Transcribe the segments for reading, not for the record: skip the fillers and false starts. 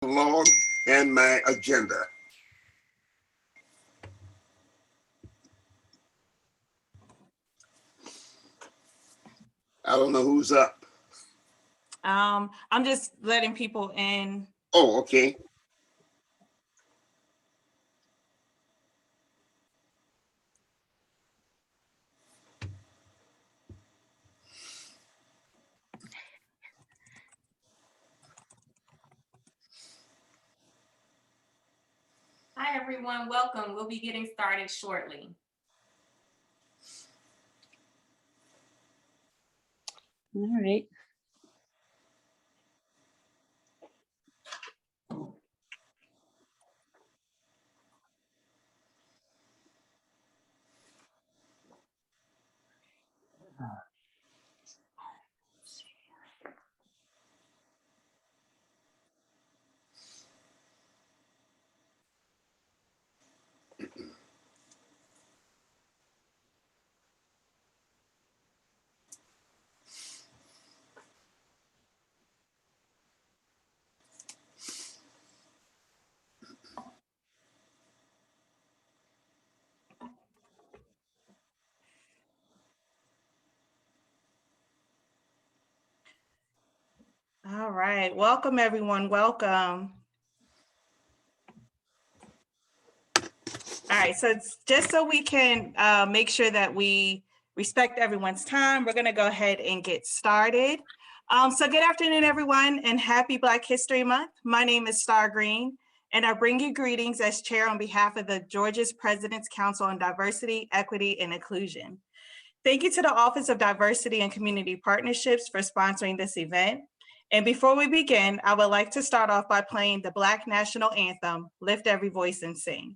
log and my agenda. I don't know who's up. I'm just letting people in. Oh, okay. Hi, everyone. Welcome. We'll be getting started shortly. All right. All right. Welcome, everyone. Welcome. All right. So it's just so we can make sure that we respect everyone's time, we're going to go ahead and get started. So good afternoon, everyone, and happy Black History Month. My name is Star Green, and I bring you greetings as chair on behalf of the Georgia's President's Council on Diversity, Equity, and Inclusion. Thank you to the Office of Diversity and Community Partnerships for sponsoring this event. And before we begin, I would like to start off by playing the Black National Anthem, Lift Every Voice and Sing.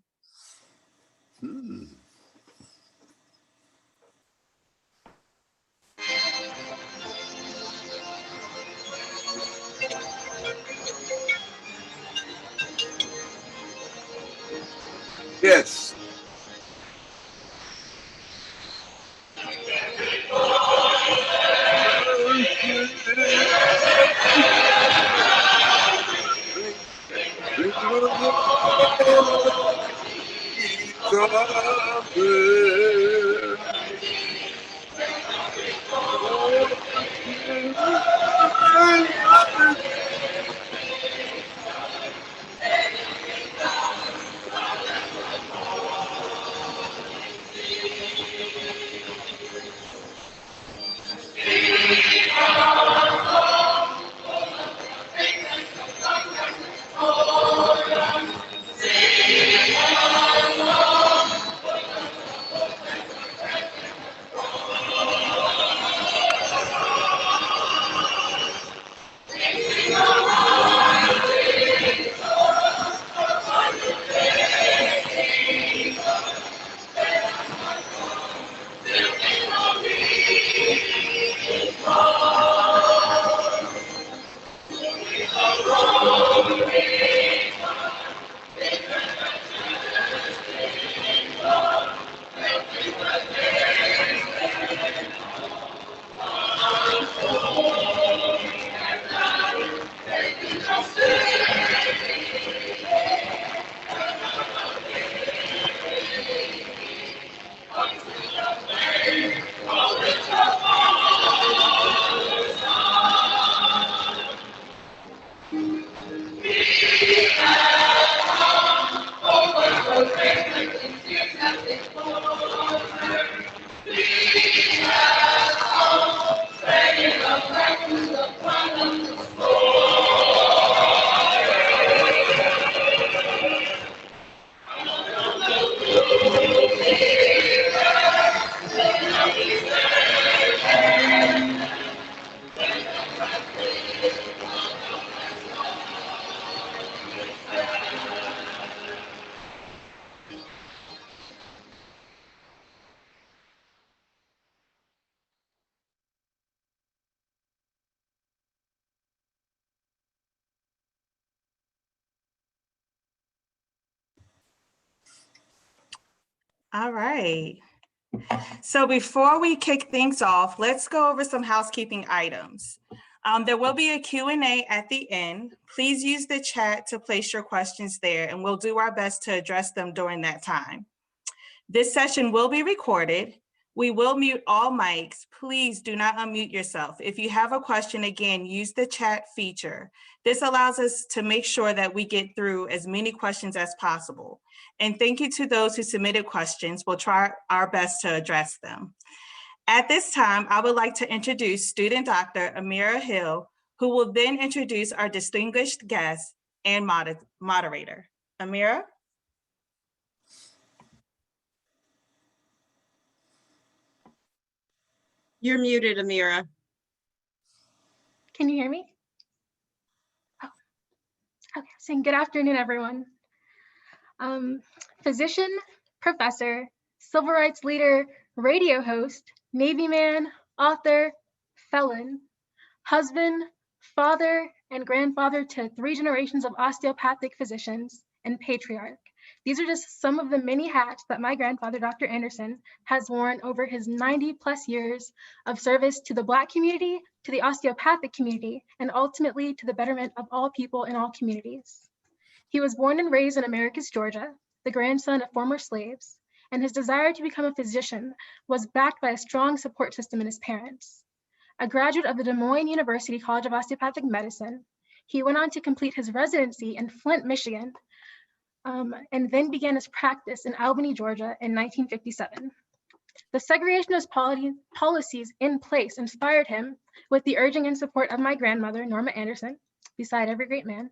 Yes. All right. So before we kick things off, let's go over some housekeeping items. There will be a Q&A at the end. Please use the chat to place your questions there, and we'll do our best to address them during that time. This session will be recorded. We will mute all mics. Please do not unmute yourself. If you have a question, again, use the chat feature. This allows us to make sure that we get through as many questions as possible. And thank you to those who submitted questions. We'll try our best to address them. At this time, I would like to introduce student Dr. Amira Hill, who will then introduce our distinguished guest and moderator. Amira? You're muted, Amira. Can you hear me? Oh, okay. Saying good afternoon, everyone. Physician, professor, civil rights leader, radio host, Navy man, author, felon, husband, father, and grandfather to 3 generations of osteopathic physicians, and patriarch. These are just some of the many hats that my grandfather, Dr. Anderson, has worn over his 90+ years of service to the Black community, to the osteopathic community, and ultimately to the betterment of all people in all communities. He was born and raised in Americus, Georgia, the grandson of former slaves, and his desire to become a physician was backed by a strong support system in his parents. A graduate of the Des Moines University College of Osteopathic Medicine, he went on to complete his residency in Flint, Michigan, and then began his practice in Albany, Georgia in 1957. The segregationist policies in place inspired him, with the urging and support of my grandmother, Norma Anderson, beside every great man,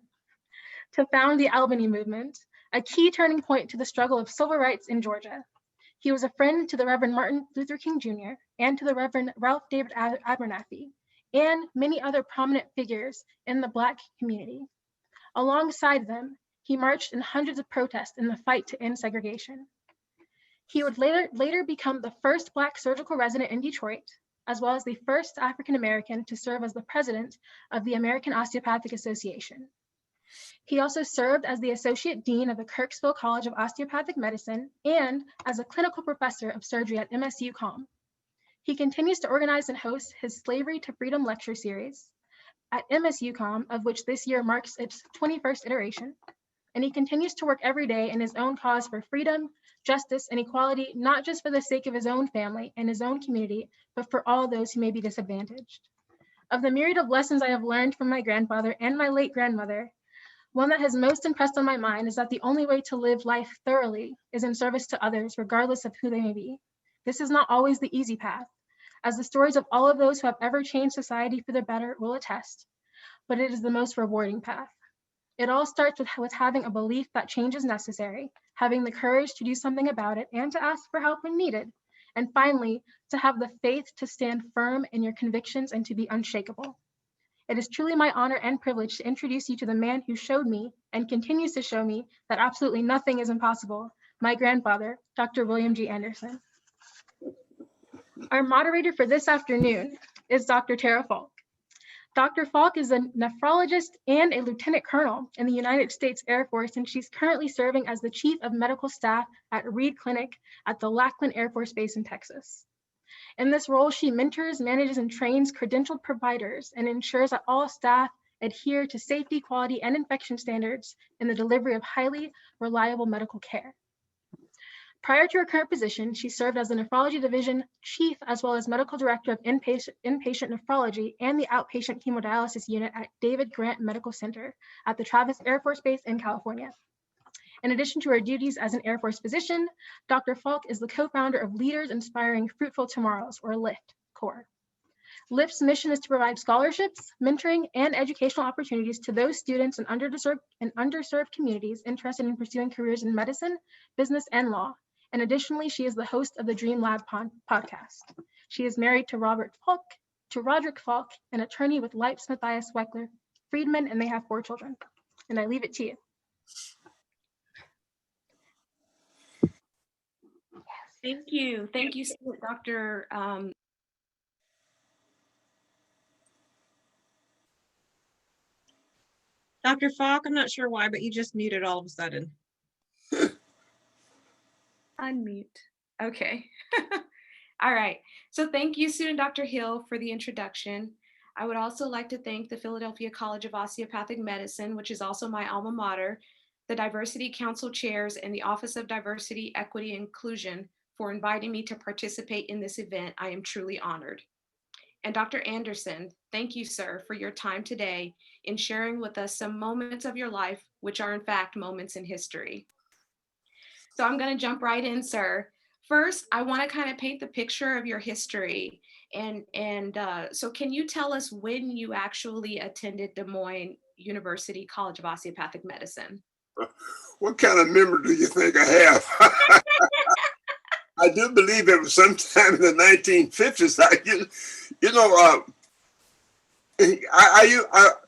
to found the Albany movement, a key turning point to the struggle of civil rights in Georgia. He was a friend to the Reverend Martin Luther King Jr. and to the Reverend Ralph David Abernathy, and many other prominent figures in the Black community. Alongside them, he marched in hundreds of protests in the fight to end segregation. He would later become the first Black surgical resident in Detroit, as well as the first African American to serve as the president of the American Osteopathic Association. He also served as the Associate Dean of the Kirksville College of Osteopathic Medicine and as a clinical professor of surgery at MSU-COM. He continues to organize and host his Slavery to Freedom lecture series at MSU-COM, of which this year marks its 21st iteration. And he continues to work every day in his own cause for freedom, justice, and equality, not just for the sake of his own family and his own community, but for all those who may be disadvantaged. Of the myriad of lessons I have learned from my grandfather and my late grandmother, one that has most impressed on my mind is that the only way to live life thoroughly is in service to others, regardless of who they may be. This is not always the easy path, as the stories of all of those who have ever changed society for the better will attest, but it is the most rewarding path. It all starts with having a belief that change is necessary, having the courage to do something about it and to ask for help when needed, and finally, to have the faith to stand firm in your convictions and to be unshakable. It is truly my honor and privilege to introduce you to the man who showed me and continues to show me that absolutely nothing is impossible, my grandfather, Dr. William G. Anderson. Our moderator for this afternoon is Dr. Tarra Faulk. Dr. Faulk is a nephrologist and a lieutenant colonel in the United States Air Force, and she's currently serving as the chief of medical staff at Reed Clinic at the Lackland Air Force Base in Texas. In this role, she mentors, manages, and trains credentialed providers and ensures that all staff adhere to safety, quality, and infection standards in the delivery of highly reliable medical care. Prior to her current position, she served as the nephrology division chief as well as medical director of inpatient nephrology and the outpatient hemodialysis unit at David Grant Medical Center at the Travis Air Force Base in California. In addition to her duties as an Air Force physician, Dr. Faulk is the co-founder of Leaders Inspiring Fruitful Tomorrows, or LIFT Corps. LIFT's mission is to provide scholarships, mentoring, and educational opportunities to those students in underserved communities interested in pursuing careers in medicine, business, and law. And additionally, she is the host of the Dream Lab podcast. She is married to Roderick Faulk, an attorney with Leipz Matthias Weckler Friedman, and they have 4 children. And I leave it to you. Thank you. Thank you, Dr. Dr. Faulk, I'm not sure why, but you just muted all of a sudden. Unmute. Okay. All right. So thank you, student Dr. Hill, for the introduction. I would also like to thank the Philadelphia College of Osteopathic Medicine, which is also my alma mater, the Diversity Council chairs, and the Office of Diversity, Equity, and Inclusion for inviting me to participate in this event. I am truly honored. And Dr. Anderson, thank you, sir, for your time today in sharing with us some moments of your life, which are in fact moments in history. So I'm going to jump right in, sir. First, I want to kind of paint the picture of your history. So can you tell us when you actually attended Des Moines University College of Osteopathic Medicine? What kind of memory do you think I have? I do believe it was sometime in the 1950s.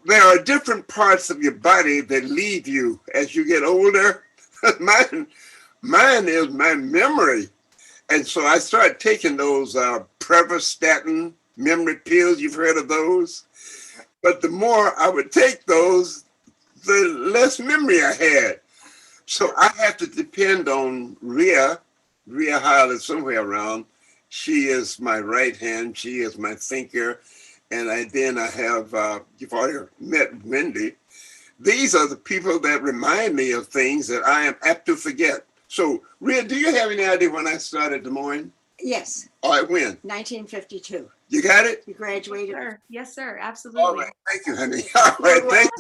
There are different parts of your body that leave you as you get older. Mine is my memory. And so I started taking those Prevestatin memory pills. You've heard of those? But the more I would take those, the less memory I had. So I have to depend on Rhea Hall is somewhere around. She is my right hand. She is my thinker. And then I have, you've already met Wendy. These are the people that remind me of things that I am apt to forget. So, Rhea, do you have any idea when I started Des Moines? Yes, All right, when? 1952. You got it? You graduated. Sir. Yes, sir. All Absolutely. right, thank you, honey. All right, thank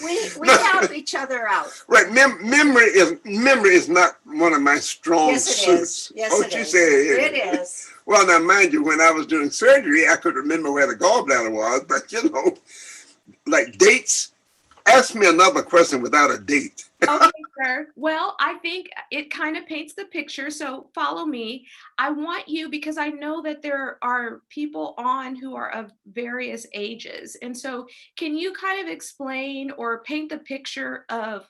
you. We help each other out. Right, memory is not one of my strong Yes, it suits. is. Yes, Oh, it you is. say It is. Well, now, mind you, when I was doing surgery, I could remember where the gallbladder was, but like dates. Ask me another question without a date. Okay, sir. Well, I think it kind of paints the picture. So follow me. I want you, because I know that there are people on who are of various ages. And so can you kind of explain or paint the picture of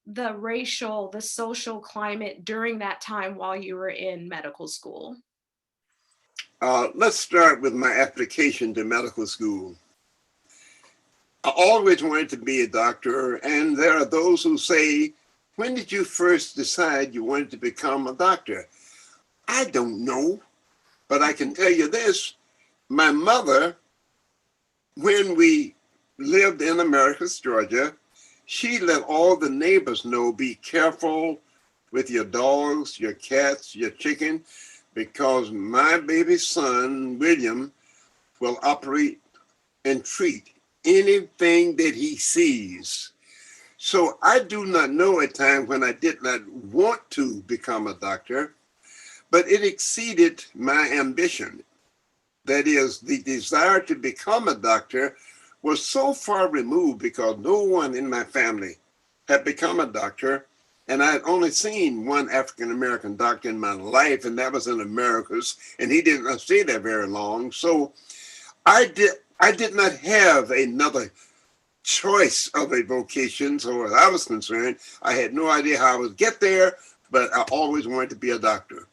the racial, the social climate during that time while you were in medical school? Let's start with my application to medical school. I always wanted to be a doctor, and there are those who say, when did you first decide you wanted to become a doctor? I don't know, but I can tell you this. My mother, when we lived in Americus, Georgia, she let all the neighbors know, be careful with your dogs, your cats, your chicken, because my baby son, William, will operate and treat anything that he sees. So I do not know a time when I did not want to become a doctor, but it exceeded my ambition. That is, the desire to become a doctor was so far removed because no one in my family had become a doctor. And I had only seen one African-American doctor in my life, and that was in Americas, and he did not stay there very long. So I did not have another choice of a vocation. So as I was concerned, I had no idea how I would get there, but I always wanted to be a doctor.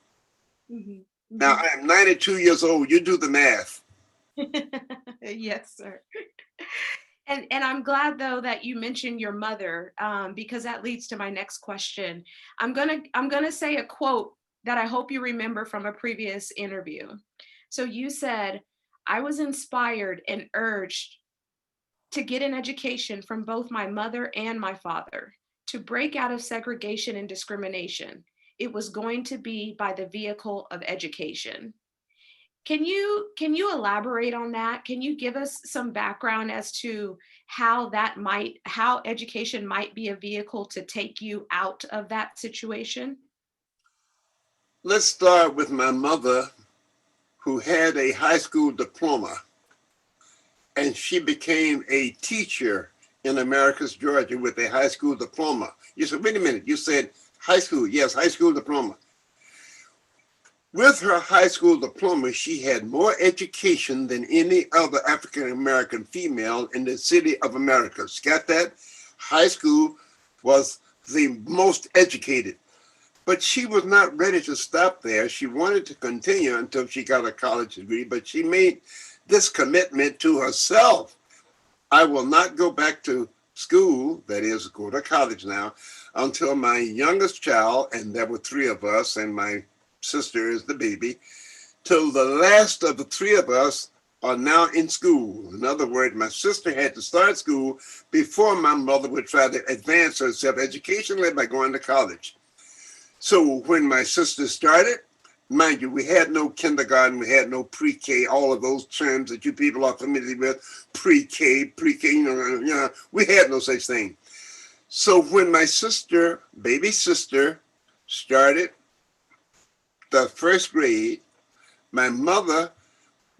Mhm. Now I am 92 years old. You do the math. Yes, sir. And I'm glad though that you mentioned your mother, because that leads to my next question. I'm gonna say a quote that I hope you remember from a previous interview. So you said, "I was inspired and urged to get an education from both my mother and my father, to break out of segregation and discrimination. It was going to be by the vehicle of education." Can you elaborate on that? Can you give us some background as to how education might be a vehicle to take you out of that situation? Let's start with my mother, who had a high school diploma, and she became a teacher in Americus, Georgia, with a high school diploma. You said, wait a minute, you said high school. Yes, high school diploma. With her high school diploma, she had more education than any other African-American female in the city of Americus. Got that? High school was the most educated. But she was not ready to stop there. She wanted to continue until she got a college degree, but she made this commitment to herself. I will not go back to school, that is, go to college now, until my youngest child, and there were three of us, and my sister is the baby, till the last of the three of us are now in school. In other words, my sister had to start school before my mother would try to advance herself educationally by going to college. So when my sister started, mind you, we had no kindergarten, we had no pre-K, all of those terms that you people are familiar with, pre-K, we had no such thing. So when my sister, baby sister, started the first grade, my mother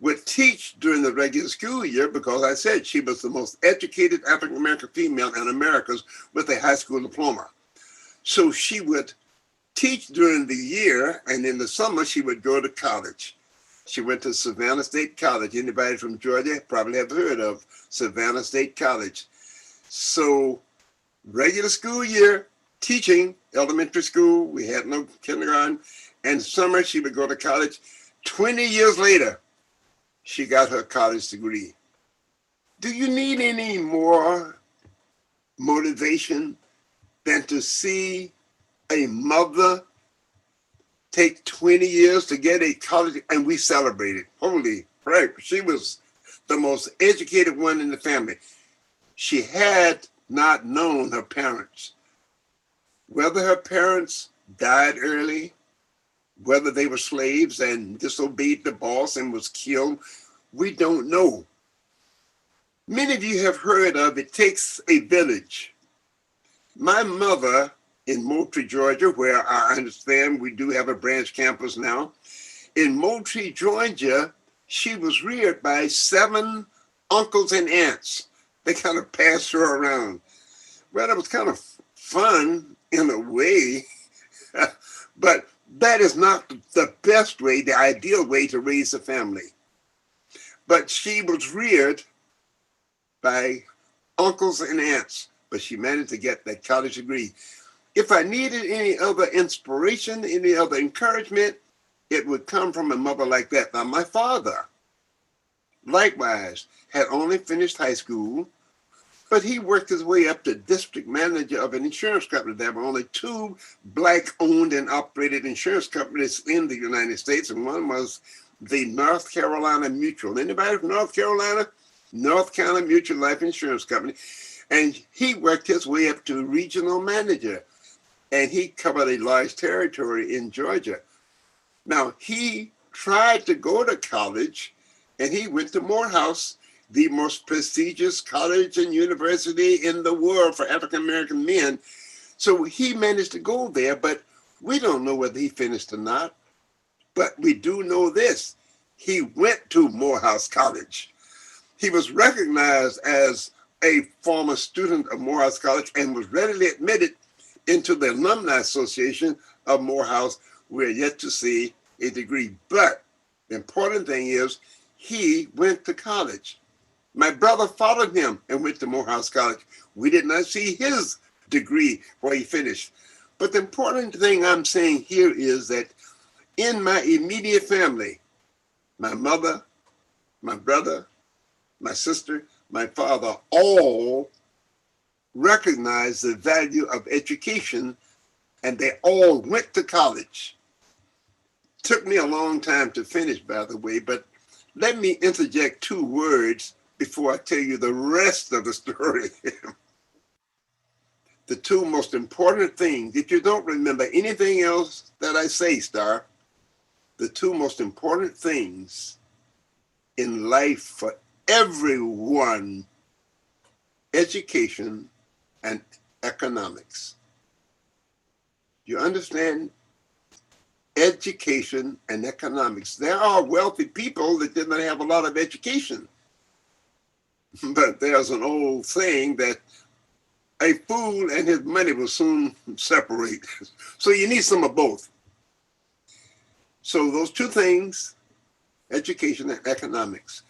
would teach during the regular school year because I said she was the most educated African-American female in Americas with a high school diploma. So she would teach during the year, and in the summer she would go to college. She went to Savannah State College. Anybody from Georgia probably have heard of Savannah State College. So regular school year, teaching, elementary school, we had no kindergarten, and summer she would go to college. 20 years later, she got her college degree. Do you need any more motivation than to see a mother take 20 years to get a college, and we celebrated? Holy crap, she was the most educated one in the family. She had not known her parents. Whether her parents died early, whether they were slaves and disobeyed the boss and was killed, we don't know. Many of you have heard of It Takes a Village. My mother in Moultrie, Georgia, where I understand we do have a branch campus now, in Moultrie, Georgia, she was reared by 7 uncles and aunts. They kind of passed her around. Well, it was kind of fun in a way, but that is not the best way, the ideal way to raise a family. But she was reared by uncles and aunts, but she managed to get that college degree. If I needed any other inspiration, any other encouragement, it would come from a mother like that. Now, my father, likewise, had only finished high school, but he worked his way up to district manager of an insurance company. There were only 2 Black-owned and operated insurance companies in the United States, and one was the North Carolina Mutual. Anybody from North Carolina? North Carolina Mutual Life Insurance Company. And he worked his way up to regional manager, and he covered a large territory in Georgia. Now, he tried to go to college, and he went to Morehouse, the most prestigious college and university in the world for African-American men. So he managed to go there, but we don't know whether he finished or not. But we do know this: he went to Morehouse College. He was recognized as a former student of Morehouse College and was readily admitted into the Alumni Association of Morehouse. We're yet to see a degree, but the important thing is he went to college. My brother followed him and went to Morehouse College. We did not see his degree where he finished. But the important thing I'm saying here is that in my immediate family, my mother, my brother, my sister, my father, all recognize the value of education, and they all went to college. Took me a long time to finish, by the way, but let me interject 2 words before I tell you the rest of the story. The 2 most important things, if you don't remember anything else that I say, Star, the 2 most important things in life for everyone: education and economics. You understand? Education and economics. There are wealthy people that did not have a lot of education. But there's an old saying that a fool and his money will soon separate. So you need some of both. So those 2 things, education and economics.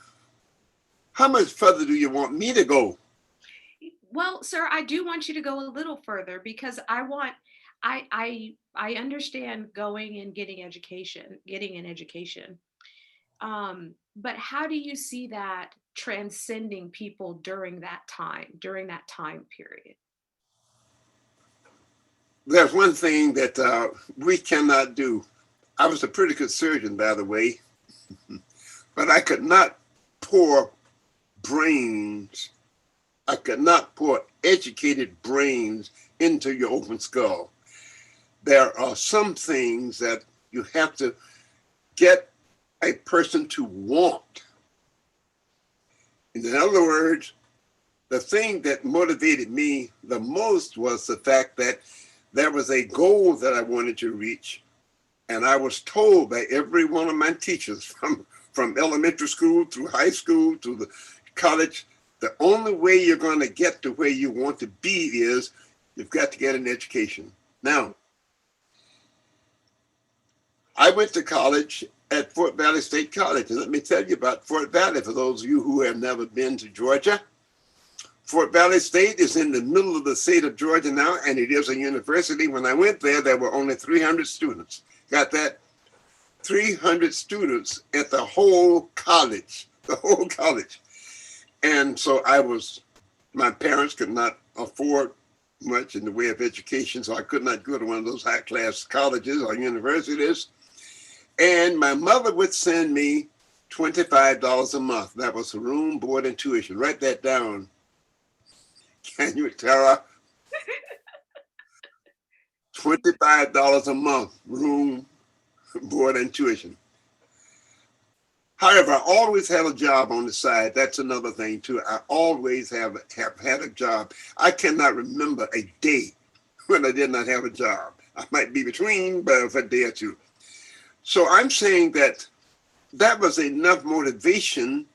How much further do you want me to go? Well, sir, I do want you to go a little further because I understand going and getting an education. But how do you see that transcending people during that time period? There's one thing that we cannot do. I was a pretty good surgeon, by the way, but I could not pour brains. I could not pour educated brains into your open skull. There are some things that you have to get a person to want. In other words, the thing that motivated me the most was the fact that there was a goal that I wanted to reach. And I was told by every one of my teachers from elementary school through high school to the college, the only way you're going to get to where you want to be is you've got to get an education. Now, I went to college at Fort Valley State College. And let me tell you about Fort Valley for those of you who have never been to Georgia. Fort Valley State is in the middle of the state of Georgia now, and it is a university. When I went there were only 300 students. Got that? 300 students at the whole college, And so my parents could not afford much in the way of education, so I could not go to one of those high-class colleges or universities. And my mother would send me $25 a month. That was room, board, and tuition. Write that down. Can you, Tara? $25 a month, room, board, and tuition. However, I always had a job on the side. That's another thing too. I always have had a job. I cannot remember a day when I did not have a job. I might be between, but for a day or two. So I'm saying that was enough motivation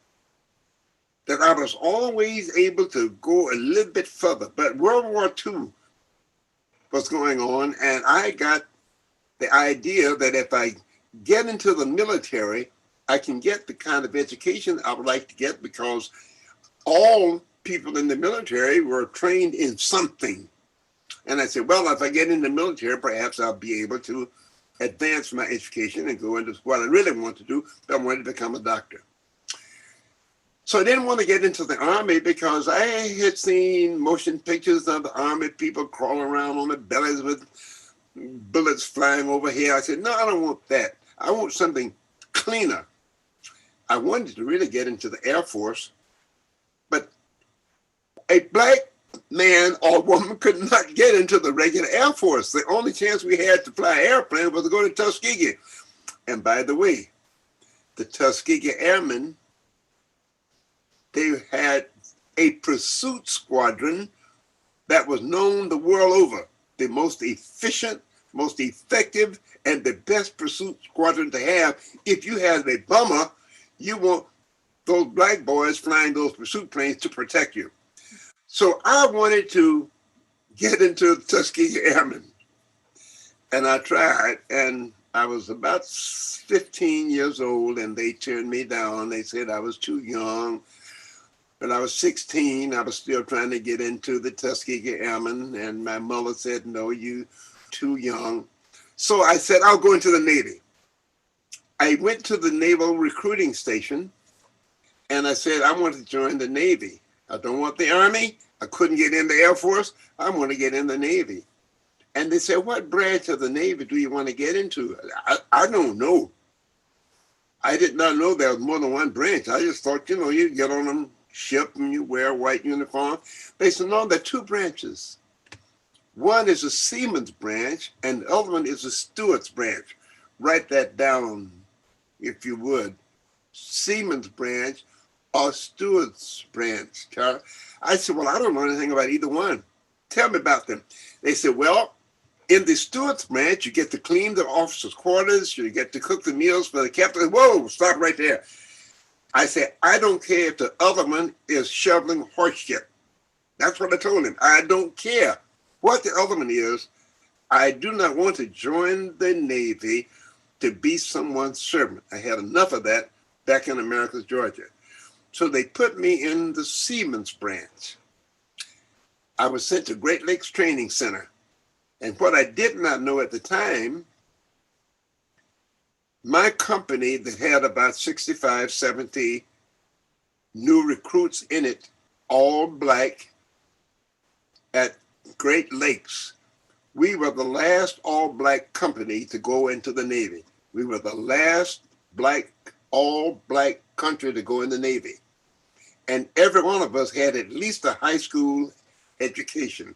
that I was always able to go a little bit further. But World War II was going on, and I got the idea that if I get into the military, I can get the kind of education I would like to get, because all people in the military were trained in something. And I said, well, if I get in the military, perhaps I'll be able to advance my education and go into what I really want to do. I wanted to become a doctor. So I didn't want to get into the Army because I had seen motion pictures of the Army people crawling around on their bellies with bullets flying over here. I said, no, I don't want that. I want something cleaner. I wanted to really get into the Air Force, but a black man or woman could not get into the regular Air Force. The only chance we had to fly an airplane was to go to Tuskegee. And by the way, the Tuskegee Airmen, they had a pursuit squadron that was known the world over, the most efficient, most effective, and the best pursuit squadron to have. If you have a bomber, you want those black boys flying those pursuit planes to protect you. So I wanted to get into Tuskegee Airmen. And I tried, and I was about 15 years old, and they turned me down. They said I was too young. When I was 16, I was still trying to get into the Tuskegee Airmen, and my mother said, no, you too young. So I said, I'll go into the Navy. I went to the Naval Recruiting Station, and I said, I want to join the Navy. I don't want the Army. I couldn't get in the Air Force. I want to get in the Navy. And they said, what branch of the Navy do you want to get into? I don't know. I did not know there was more than one branch. I just thought, you get on them ship and you wear a white uniform. They said, no, there are two branches. One is a seaman's branch, and the other one is a steward's branch. Write that down, if you would. Seaman's branch or steward's branch, Carl. I said, well, I don't know anything about either one. Tell me about them. They said, well, in the steward's branch, you get to clean the officers' quarters, you get to cook the meals for the captain. Whoa, stop right there. I said, I don't care if the other one is shoveling horse shit. That's what I told him. I don't care what the other one is. I do not want to join the Navy to be someone's servant. I had enough of that back in Americus, Georgia. So they put me in the Seaman's branch. I was sent to Great Lakes Training Center. And what I did not know at the time, my company that had about 65, 70 new recruits in it, all black, at Great Lakes, we were the last all-black company to go into the Navy. We were the last all-black country to go in the Navy. And every one of us had at least a high school education.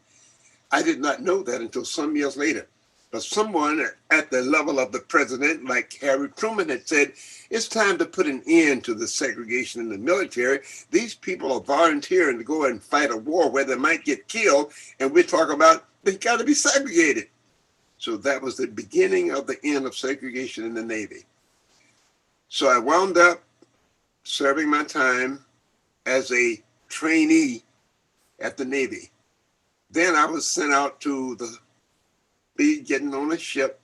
I did not know that until some years later. But someone at the level of the president, like Harry Truman, had said, it's time to put an end to the segregation in the military. These people are volunteering to go and fight a war where they might get killed, and we talk about they got to be segregated. So that was the beginning of the end of segregation in the Navy. So I wound up serving my time as a trainee at the Navy. Then I was sent out to be getting on a ship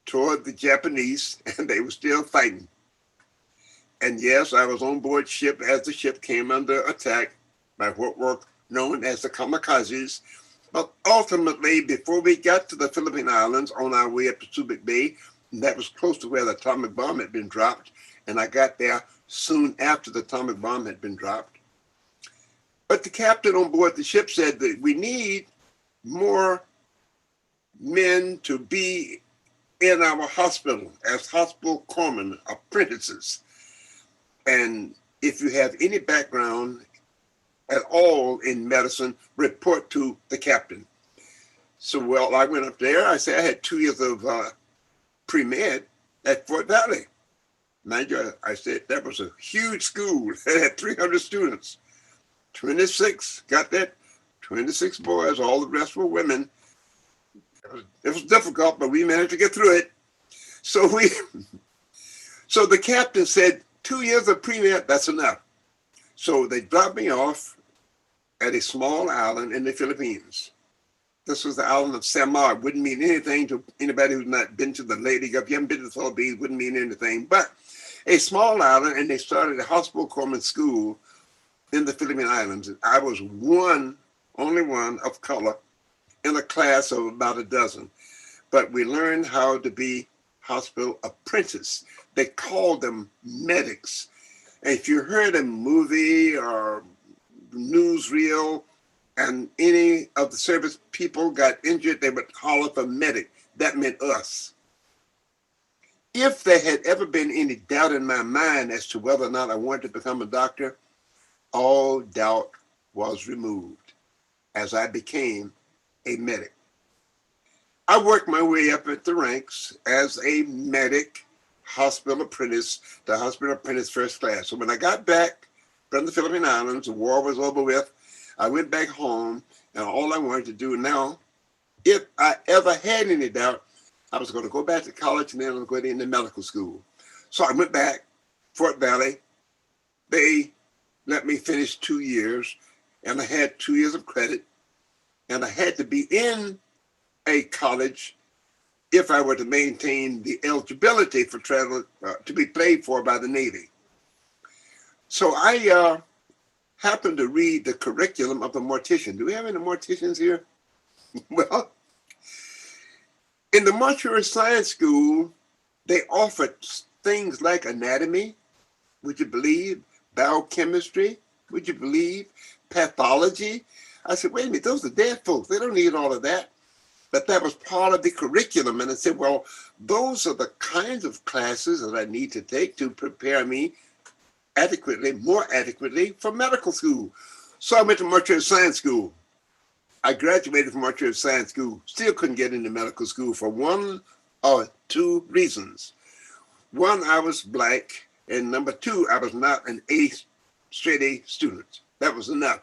toward the Japanese, and they were still fighting. And yes, I was on board ship as the ship came under attack by what were known as the kamikazes. But ultimately, before we got to the Philippine Islands on our way up to Subic Bay, that was close to where the atomic bomb had been dropped, and I got there soon after the atomic bomb had been dropped. But the captain on board the ship said that we need more men to be in our hospital as hospital corpsmen, apprentices. And if you have any background at all in medicine, report to the captain. So, well, I went up there. I said I had 2 years of pre-med at Fort Valley. Mind you, I said that was a huge school. It had 300 students. 26, got that? 26 boys, all the rest were women. It was difficult, but we managed to get through it. So the captain said, 2 years of pre-med, that's enough. So they dropped me off at a small island in the Philippines. This was the island of Samar. Wouldn't mean anything to anybody who's not been to the lady. If you haven't been to the Philippines, wouldn't mean anything. But a small island, and they started a hospital corpsman school in the Philippine Islands. I was only one of color in a class of about a dozen. But we learned how to be hospital apprentice. They called them medics. And if you heard a movie or newsreel and any of the service people got injured, they would call up a medic. That meant us. If there had ever been any doubt in my mind as to whether or not I wanted to become a doctor, all doubt was removed as I became a medic. I worked my way up at the ranks as a medic, hospital apprentice, the hospital apprentice first class. So when I got back from the Philippine Islands, the war was over with, I went back home, and all I wanted to do now, if I ever had any doubt, I was going to go back to college and then I was going into medical school. So I went back, Fort Valley. They let me finish 2 years, and I had 2 years of credit, and I had to be in a college if I were to maintain the eligibility for travel to be paid for by the Navy. So I happened to read the curriculum of the mortician. Do we have any morticians here? Well, in the mortuary science school, they offered things like anatomy, would you believe, biochemistry, would you believe, pathology. I said, wait a minute, those are dead folks. They don't need all of that. But that was part of the curriculum. And I said, well, those are the kinds of classes that I need to take to prepare me adequately, more adequately for medical school. So I went to mortuary science school. I graduated from mortuary science school, still couldn't get into medical school for one or two reasons. One, I was black, and number two, I was not an straight A student. That was enough.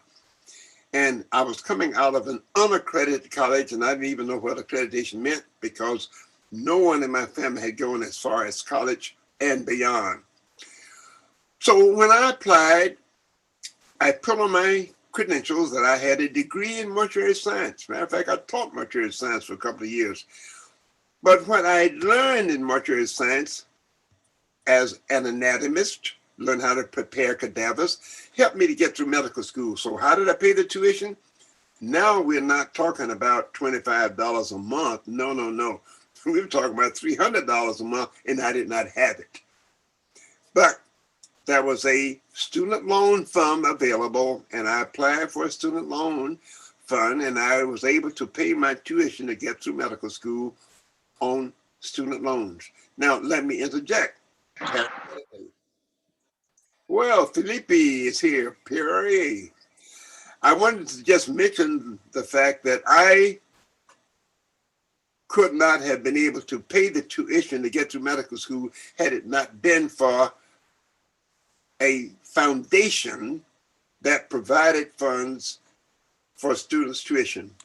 And I was coming out of an unaccredited college, and I didn't even know what accreditation meant because no one in my family had gone as far as college and beyond. So when I applied, I put on my credentials that I had a degree in mortuary science. Matter of fact, I taught mortuary science for a couple of years. But what I learned in mortuary science as an anatomist, learn how to prepare cadavers, helped me to get through medical school. So how did I pay the tuition? Now we're not talking about $25 a month. No, no, no. We were talking about $300 a month, and I did not have it. But there was a student loan fund available, and I applied for a student loan fund, and I was able to pay my tuition to get through medical school on student loans. Now, let me interject. Well, Felipe is here, Perry. I wanted to just mention the fact that I could not have been able to pay the tuition to get to medical school had it not been for a foundation that provided funds for students' tuition.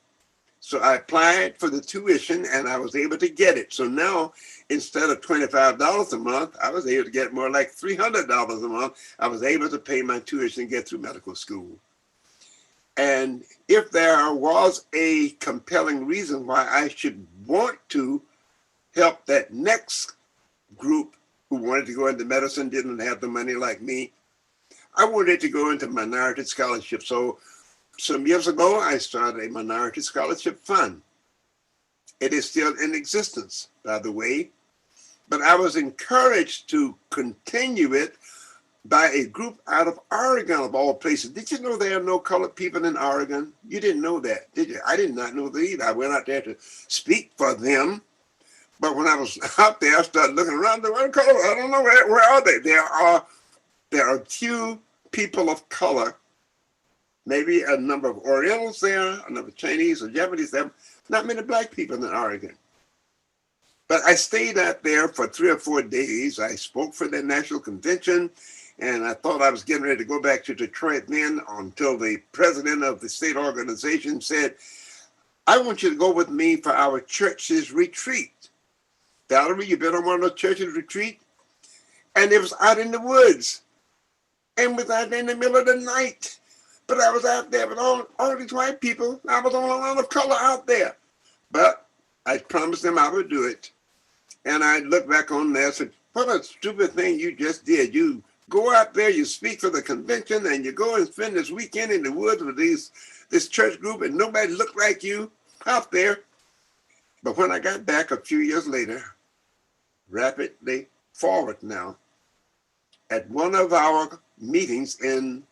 So I applied for the tuition and I was able to get it. So now, instead of $25 a month, I was able to get more like $300 a month. I was able to pay my tuition and get through medical school. And if there was a compelling reason why I should want to help that next group who wanted to go into medicine, didn't have the money like me, I wanted to go into minority scholarship. So some years ago, I started a minority scholarship fund. It is still in existence, by the way, but I was encouraged to continue it by a group out of Oregon, of all places. Did you know there are no colored people in Oregon? You didn't know that, did you? I did not know that either. I went out there to speak for them, but when I was out there, I started looking around. There were color. I don't know where are they. There are few people of color. Maybe a number of Orientals there, a number of Chinese or Japanese there. Not many black people in Oregon. But I stayed out there for 3 or 4 days. I spoke for the national convention, and I thought I was getting ready to go back to Detroit then until the president of the state organization said, I want you to go with me for our church's retreat. Valerie, you been on one of those churches retreat? And it was out in the woods and was out in the middle of the night. But I was out there with all these white people. I was the only one of color out there. But I promised them I would do it. And I looked back on there and said, what a stupid thing you just did. You go out there, you speak for the convention, and you go and spend this weekend in the woods with this church group, and nobody looked like you out there. But when I got back a few years later, rapidly forward now, at one of our meetings in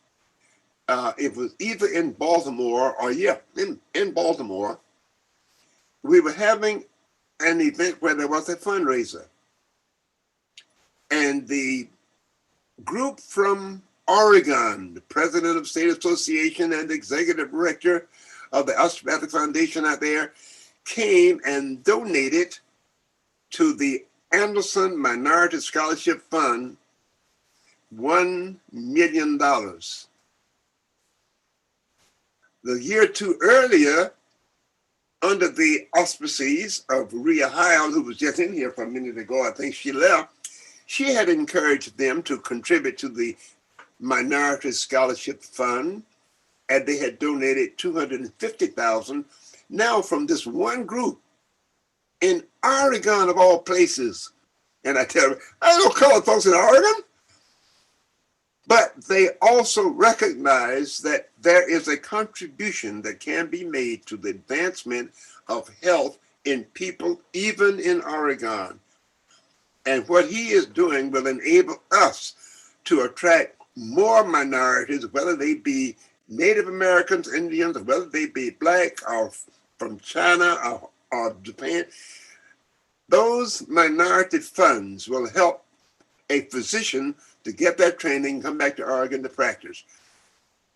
it was either in Baltimore or in Baltimore, we were having an event where there was a fundraiser. And the group from Oregon, the president of State Association and the executive director of the Osteopathic Foundation out there, came and donated to the Anderson Minority Scholarship Fund $1 million. The year or two earlier, under the auspices of Rhea Hiles, who was just in here for a minute ago, I think she left, she had encouraged them to contribute to the Minority Scholarship Fund, and they had donated $250,000. Now from this one group in Oregon, of all places, and I tell you, I don't call it folks in Oregon, but they also recognize that there is a contribution that can be made to the advancement of health in people, even in Oregon. And what he is doing will enable us to attract more minorities, whether they be Native Americans, Indians, or whether they be black or from China or Japan. Those minority funds will help a physician to get that training, come back to Oregon to practice.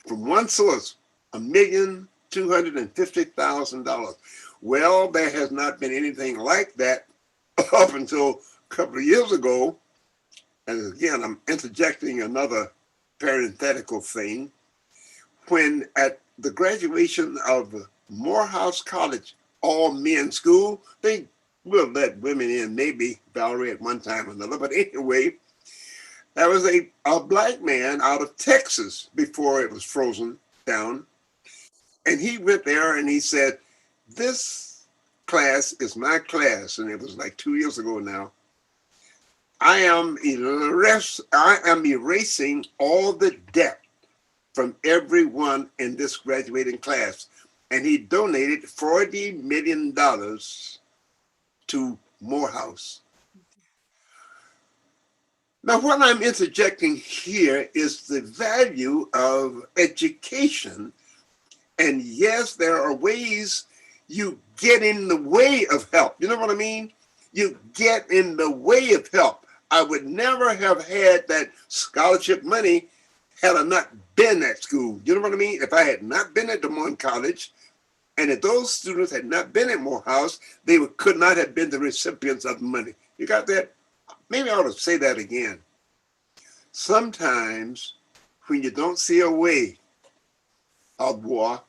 From one source, $1,250,000. Well, there has not been anything like that up until a couple of years ago. And again, I'm interjecting another parenthetical thing. When at the graduation of Morehouse College, all men school, they will let women in, maybe Valerie at one time or another, but anyway, there was a black man out of Texas before it was frozen down. And he went there and he said, this class is my class. And it was like 2 years ago now. I am erasing all the debt from everyone in this graduating class. And he donated $40 million to Morehouse. Now, what I'm interjecting here is the value of education. And yes, there are ways you get in the way of help. You know what I mean? You get in the way of help. I would never have had that scholarship money had I not been at school. You know what I mean? If I had not been at Des Moines College, and if those students had not been at Morehouse, they could not have been the recipients of the money. You got that? Maybe I ought to say that again. Sometimes when you don't see a way of war,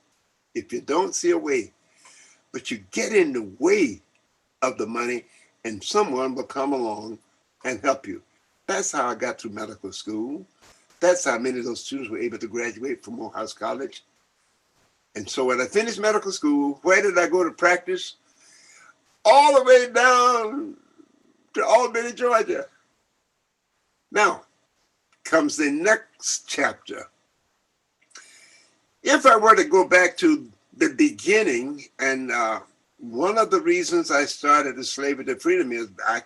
if you don't see a way, but you get in the way of the money and someone will come along and help you. That's how I got through medical school. That's how many of those students were able to graduate from Morehouse College. And so when I finished medical school, where did I go to practice? All the way down to Albany, Georgia. Now comes the next chapter. If I were to go back to the beginning, and one of the reasons I started the Slavery to Freedom is I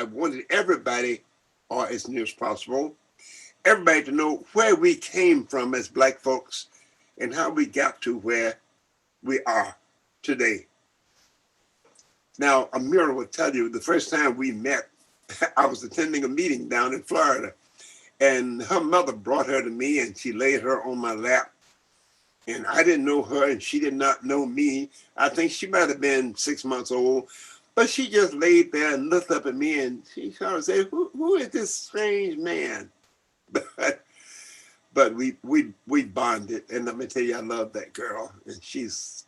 wanted everybody, or as near as possible, everybody to know where we came from as Black folks and how we got to where we are today. Now, Amira will tell you the first time we met, I was attending a meeting down in Florida, and her mother brought her to me and she laid her on my lap. And I didn't know her and she did not know me. I think she might have been 6 months old, but she just laid there and looked up at me and she sort of said, who is this strange man? But we bonded, and let me tell you, I love that girl, and she's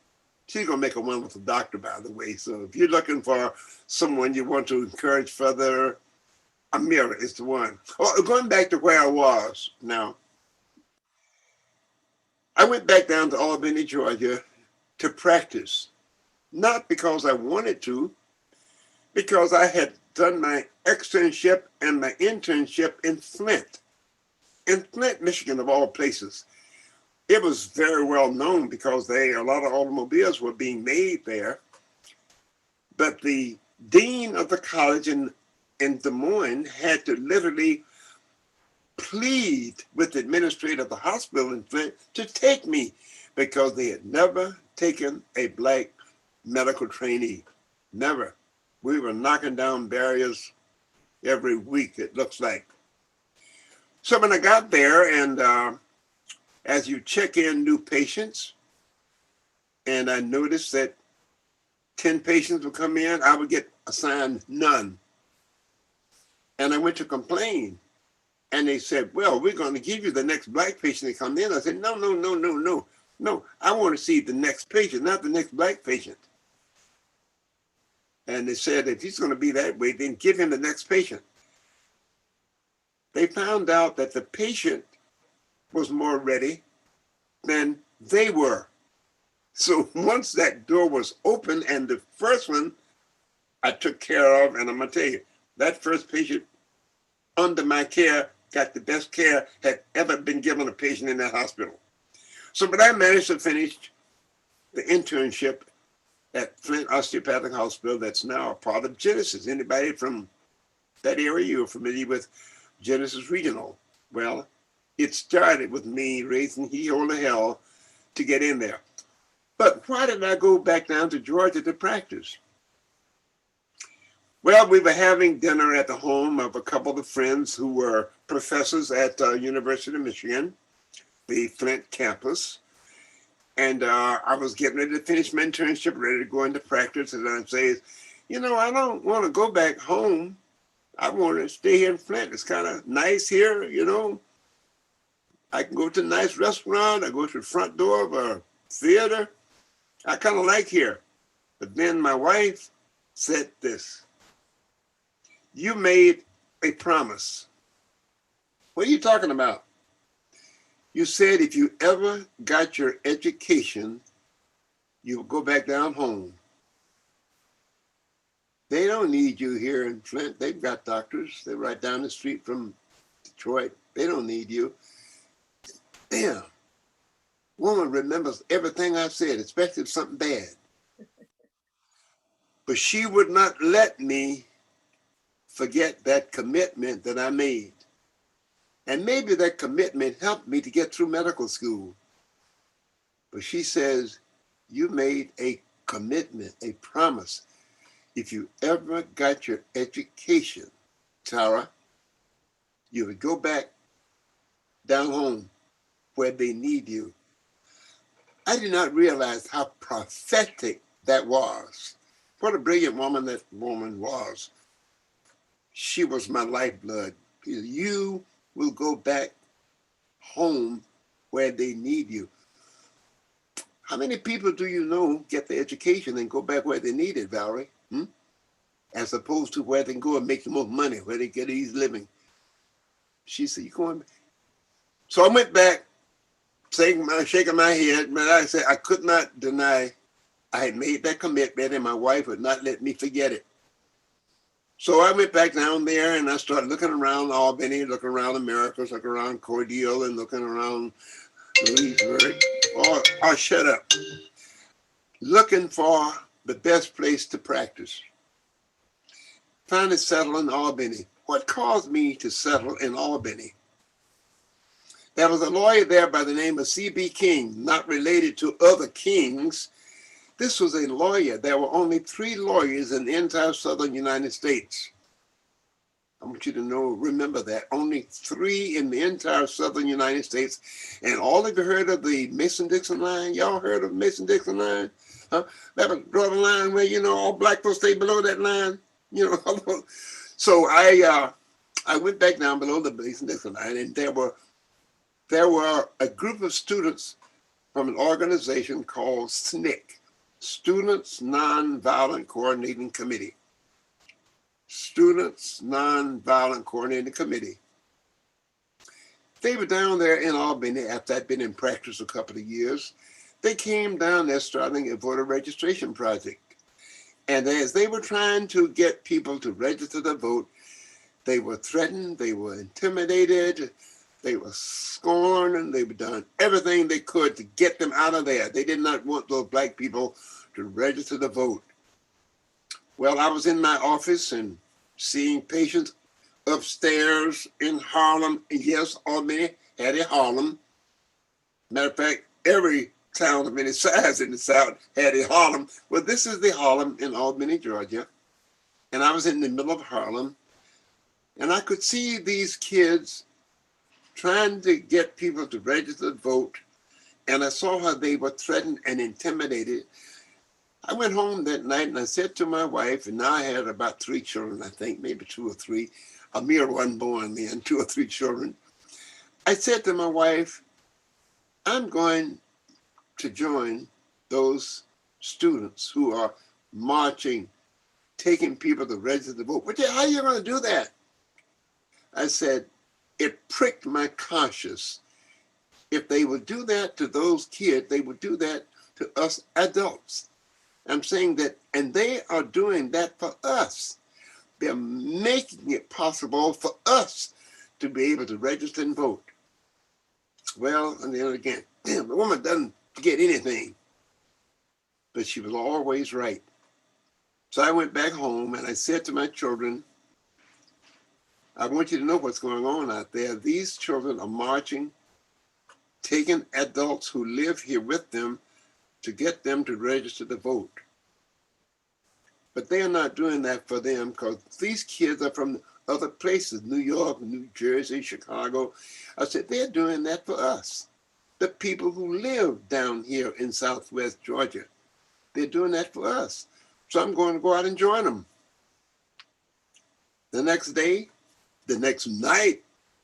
gonna make a wonderful doctor, by the way. So if you're looking for someone you want to encourage further, Amira is the one. Oh, going back to where I was now, I went back down to Albany, Georgia to practice, not because I wanted to, because I had done my externship and my internship in Flint, Michigan, of all places. It was very well known because a lot of automobiles were being made there. But the dean of the college in Des Moines had to literally plead with the administrator of the hospital in Flint to take me because they had never taken a Black medical trainee. Never. We were knocking down barriers every week, it looks like. So when I got there, and as you check in new patients, and I noticed that 10 patients would come in, I would get assigned none. And I went to complain. And they said, well, we're going to give you the next Black patient that comes in. I said, no. I want to see the next patient, not the next Black patient. And they said, if he's going to be that way, then give him the next patient. They found out that the patient was more ready than they were. So once that door was open, and the first one I took care of, and I'm going to tell you, that first patient under my care got the best care had ever been given a patient in that hospital. So, but I managed to finish the internship at Flint Osteopathic Hospital that's now a part of Genesis. Anybody from that area, you're familiar with Genesis Regional? Well, it started with me raising holy hell to get in there. But why did I go back down to Georgia to practice? Well, we were having dinner at the home of a couple of friends who were professors at University of Michigan, the Flint campus. And I was getting ready to finish my internship, ready to go into practice. And I say, I don't want to go back home. I want to stay here in Flint. It's kind of nice here, I can go to a nice restaurant. I go to the front door of a theater. I kind of like here. But then my wife said this. You made a promise. What are you talking about? You said if you ever got your education, you would go back down home. They don't need you here in Flint. They've got doctors. They're right down the street from Detroit. They don't need you. Damn. Woman remembers everything I said, especially if something bad. But she would not let me forget that commitment that I made. And maybe that commitment helped me to get through medical school. But she says, you made a commitment, a promise. If you ever got your education, Tarra, you would go back down home where they need you. I did not realize how prophetic that was. What a brilliant woman that woman was. She was my lifeblood. You will go back home where they need you. How many people do you know get the education and go back where they need it, Valerie? As opposed to where they can go and make the most money, where they get easy living. She said, you going back? So I went back, shaking my head, but I said I could not deny I had made that commitment and my wife would not let me forget it. So I went back down there and I started looking around Albany, looking around Americus, looking around Cordele, and looking around Louisburg. Or shut up. Looking for the best place to practice. Finally settled in Albany. What caused me to settle in Albany? There was a lawyer there by the name of C.B. King, not related to other kings. This was a lawyer. There were only 3 lawyers in the entire southern United States. I want you to know, remember that. Only 3 in the entire southern United States. And all of you heard of the Mason-Dixon line? Y'all heard of Mason-Dixon line? Huh? That was draw the line where, all black folks stay below that line. So I went back down below the Mason-Dixon line, and there were a group of students from an organization called SNCC, Students Nonviolent Coordinating Committee. Students Nonviolent Coordinating Committee. They were down there in Albany after I'd been in practice a couple of years. They came down there starting a voter registration project. And as they were trying to get people to register to vote, they were threatened, they were intimidated, they were scorned, and they were done everything they could to get them out of there. They did not want those black people to register to vote. Well, I was in my office and seeing patients upstairs in Harlem. Yes, Albany had a Harlem. Matter of fact, every town of any size in the South had a Harlem. Well, this is the Harlem in Albany, Georgia. And I was in the middle of Harlem. And I could see these kids trying to get people to register to vote. And I saw how they were threatened and intimidated. I went home that night and I said to my wife, and now I had about 3 children, I think, maybe 2 or 3. Amir wasn't born then, 2 or 3 children. I said to my wife, I'm going to join those students who are marching, taking people to register to vote. But how are you going to do that? I said, it pricked my conscience. If they would do that to those kids, they would do that to us adults. I'm saying that, and they are doing that for us. They're making it possible for us to be able to register and vote. Well, and then again, the woman doesn't forget anything, but she was always right. So I went back home and I said to my children, I want you to know what's going on out there. These children are marching, taking adults who live here with them to get them to register to vote. But they are not doing that for them because these kids are from other places, New York, New Jersey, Chicago. I said, they're doing that for us. The people who live down here in Southwest Georgia, they're doing that for us. So I'm going to go out and join them. The next day, the next night,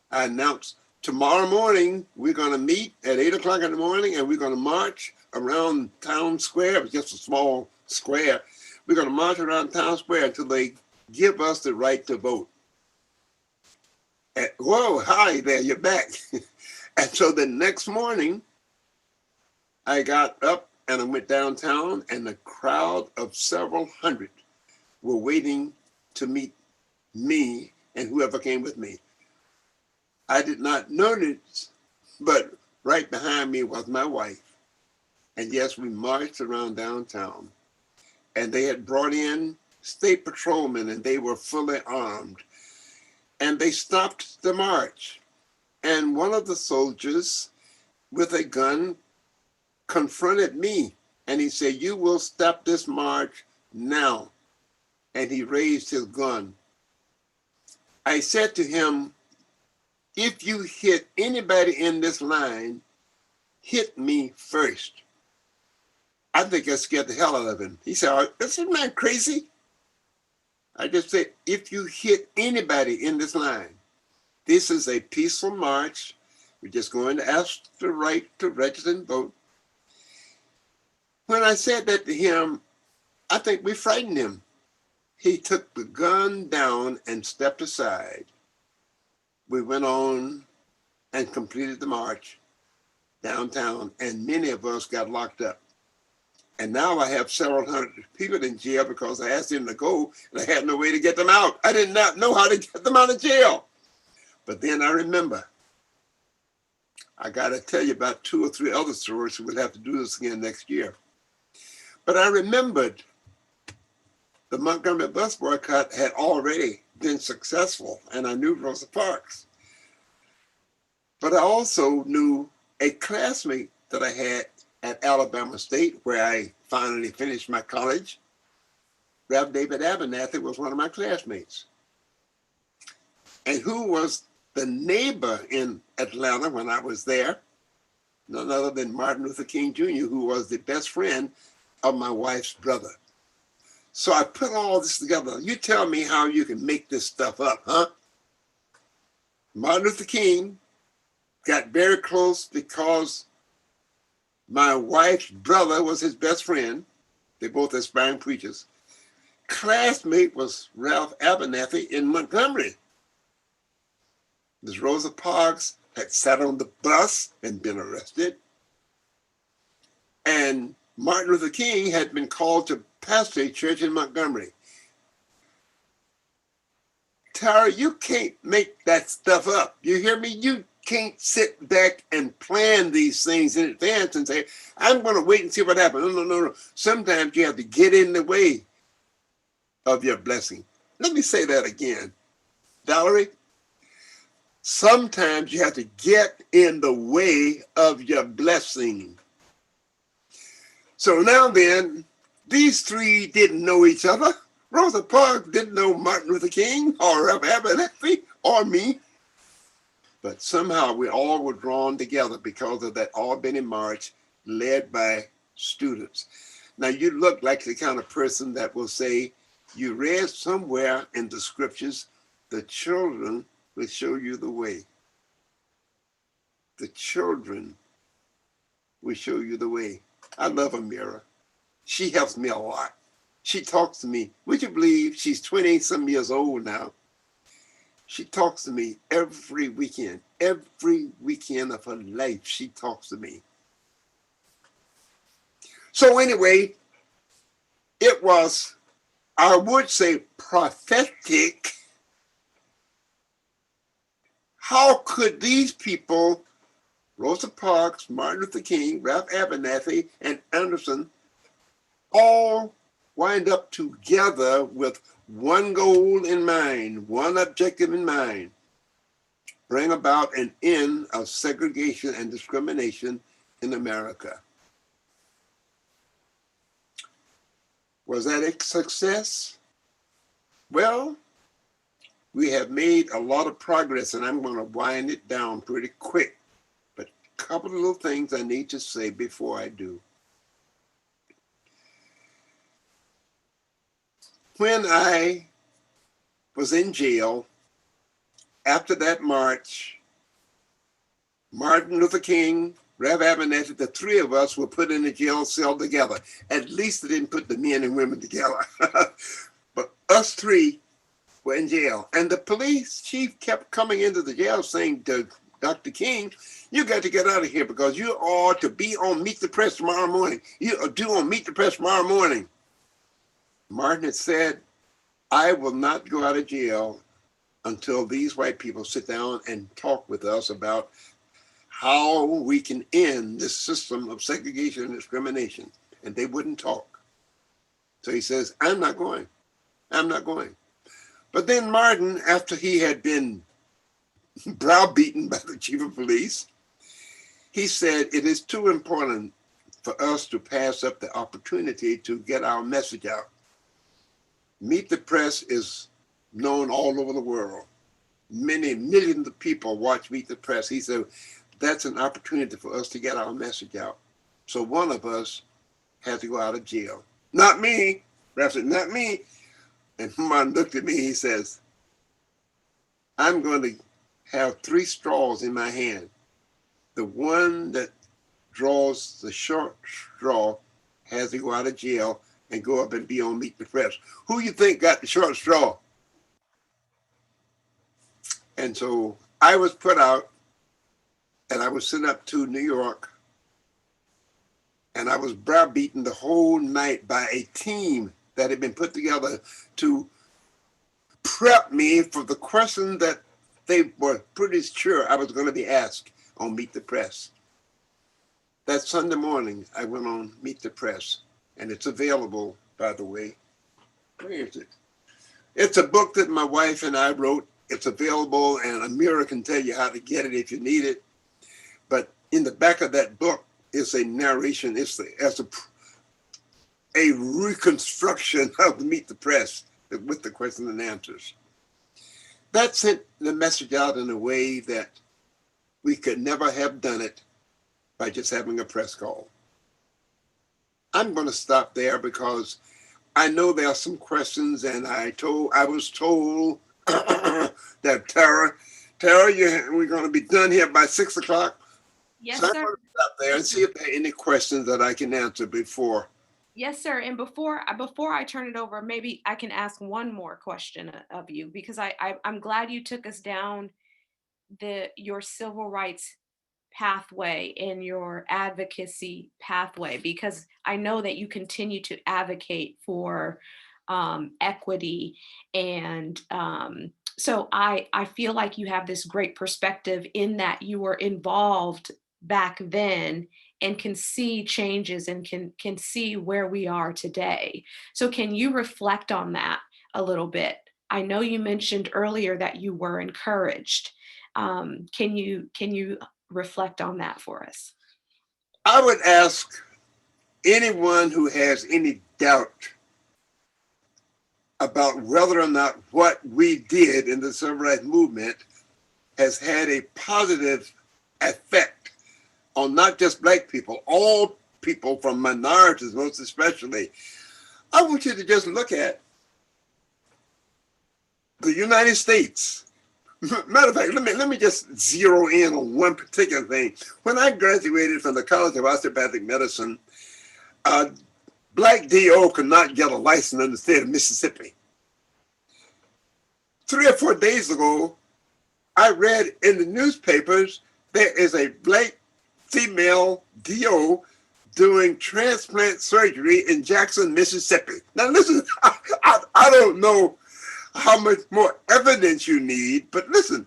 I announced tomorrow morning, we're going to meet at 8 o'clock in the morning and we're going to march around Town Square. It was just a small square. We're going to march around Town Square until they give us the right to vote. And, whoa, hi there, you're back. And so the next morning, I got up and I went downtown and a crowd of several hundred were waiting to meet me and whoever came with me. I did not notice, but right behind me was my wife. And yes, we marched around downtown. And they had brought in state patrolmen and they were fully armed. And they stopped the march. And one of the soldiers with a gun confronted me and he said, you will stop this march now. And he raised his gun. I said to him, if you hit anybody in this line, hit me first. I think I scared the hell out of him. He said, "This is man crazy." I just said, if you hit anybody in this line, this is a peaceful march. We're just going to ask the right to register and vote. When I said that to him, I think we frightened him. He took the gun down and stepped aside. We went on and completed the march downtown, and many of us got locked up. And now I have several hundred people in jail because I asked them to go and I had no way to get them out. I did not know how to get them out of jail. But then I remember, I got to tell you about 2 or 3 other stories, so we'll have to do this again next year. But I remembered the Montgomery bus boycott had already been successful, and I knew Rosa Parks. But I also knew a classmate that I had at Alabama State, where I finally finished my college. Rev. David Abernathy was one of my classmates. And who was the neighbor in Atlanta when I was there? None other than Martin Luther King Jr., who was the best friend of my wife's brother. So I put all this together. You tell me how you can make this stuff up, huh? Martin Luther King got very close because my wife's brother was his best friend. They both aspiring preachers. Classmate was Ralph Abernathy in Montgomery. Miss Rosa Parks had sat on the bus and been arrested. And Martin Luther King had been called to pastor a church in Montgomery. Tara, you can't make that stuff up. You hear me? You can't sit back and plan these things in advance and say, I'm going to wait and see what happens. No. Sometimes you have to get in the way of your blessing. Let me say that again. Valerie, sometimes you have to get in the way of your blessing. So now then, these 3 didn't know each other. Rosa Parks didn't know Martin Luther King or Ralph Abernathy or me. But somehow we all were drawn together because of that Albany March led by students. Now you look like the kind of person that will say, you read somewhere in the scriptures, the children will show you the way. The children will show you the way. I love Amira. She helps me a lot. She talks to me. Would you believe she's 20-some years old now? She talks to me every weekend of her life, she talks to me. So anyway, it was, I would say, prophetic. How could these people, Rosa Parks, Martin Luther King, Ralph Abernathy, and Anderson, all wind up together with one goal in mind, one objective in mind: bring about an end of segregation and discrimination in America? Was that a success? Well, we have made a lot of progress, and I'm going to wind it down pretty quick. But a couple of little things I need to say before I do. When I was in jail, after that march, Martin Luther King, Rev. Abernathy, the 3 of us were put in a jail cell together. At least they didn't put the men and women together. But us 3 were in jail. And the police chief kept coming into the jail saying to Dr. King, you got to get out of here because you are to be on Meet the Press tomorrow morning. You are due on Meet the Press tomorrow morning. Martin had said, I will not go out of jail until these white people sit down and talk with us about how we can end this system of segregation and discrimination. And they wouldn't talk. So he says, I'm not going. But then Martin, after he had been browbeaten by the chief of police, he said, it is too important for us to pass up the opportunity to get our message out. Meet the Press is known all over the world. many millions of people watch Meet the Press. He said, that's an opportunity for us to get our message out. So one of us had to go out of jail. Not me. Ralph said, not me. And Martin looked at me, he says, I'm going to have 3 straws in my hand. The one that draws the short straw has to go out of jail and go up and be on Meet the Press. Who you think got the short straw? And so I was put out, and I was sent up to New York, and I was browbeaten the whole night by a team that had been put together to prep me for the question that they were pretty sure I was going to be asked on Meet the Press. That Sunday morning, I went on Meet the Press, and it's available, by the way. Where is it? It's a book that my wife and I wrote. It's available, and Amira can tell you how to get it if you need it. But in the back of that book is a narration. It's a reconstruction of Meet the Press with the questions and answers. That sent the message out in a way that we could never have done it by just having a press call. I'm going to stop there because I know there are some questions, and I was told that Tarra, we're going to be done here by 6 o'clock. Yes, So I'm sir. going to stop there and see if there are any questions that I can answer before. Yes, sir. And before I turn it over, maybe I can ask one more question of you, because I'm glad you took us down your civil rights pathway and your advocacy pathway, because I know that you continue to advocate for equity. And so I feel like you have this great perspective in that you were involved back then and can see changes and can see where we are today. So can you reflect on that a little bit? I know you mentioned earlier that you were encouraged. Can you reflect on that for us? I would ask anyone who has any doubt about whether or not what we did in the civil rights movement has had a positive effect on not just Black people, all people from minorities, most especially. I want you to just look at the United States. Matter of fact, let me just zero in on one particular thing. When I graduated from the College of Osteopathic Medicine, Black DO could not get a license in the state of Mississippi. 3 or 4 days ago, I read in the newspapers there is a Black female DO doing transplant surgery in Jackson, Mississippi. Now listen, I don't know how much more evidence you need, but listen,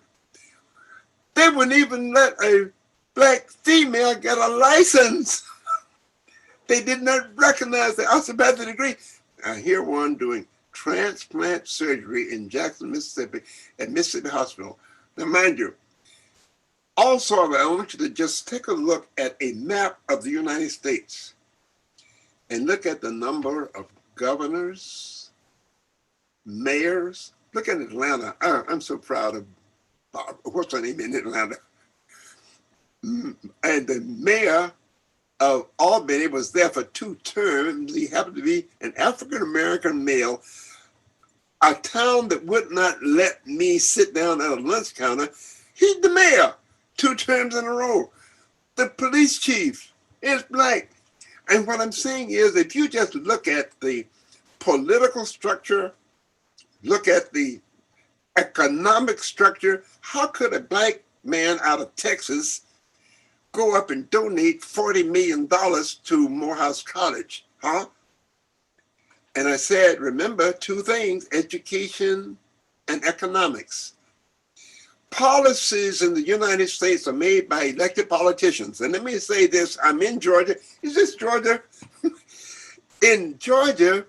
they wouldn't even let a Black female get a license. They did not recognize the osteopathic degree. I hear one doing transplant surgery in Jackson, Mississippi at Mississippi Hospital. Now mind you, also, I want you to just take a look at a map of the United States and look at the number of governors, mayors. Look at Atlanta. I'm so proud of what's her name in Atlanta. And the mayor of Albany was there for 2 terms. He happened to be an African-American male. A town that would not let me sit down at a lunch counter. He's the mayor. 2 terms in a row. The police chief is Black. And what I'm saying is, if you just look at the political structure, look at the economic structure, how could a Black man out of Texas go up and donate $40 million to Morehouse College? Huh? And I said, remember 2 things, education and economics. Policies in the United States are made by elected politicians. And let me say this, I'm in Georgia. Is this Georgia? In Georgia,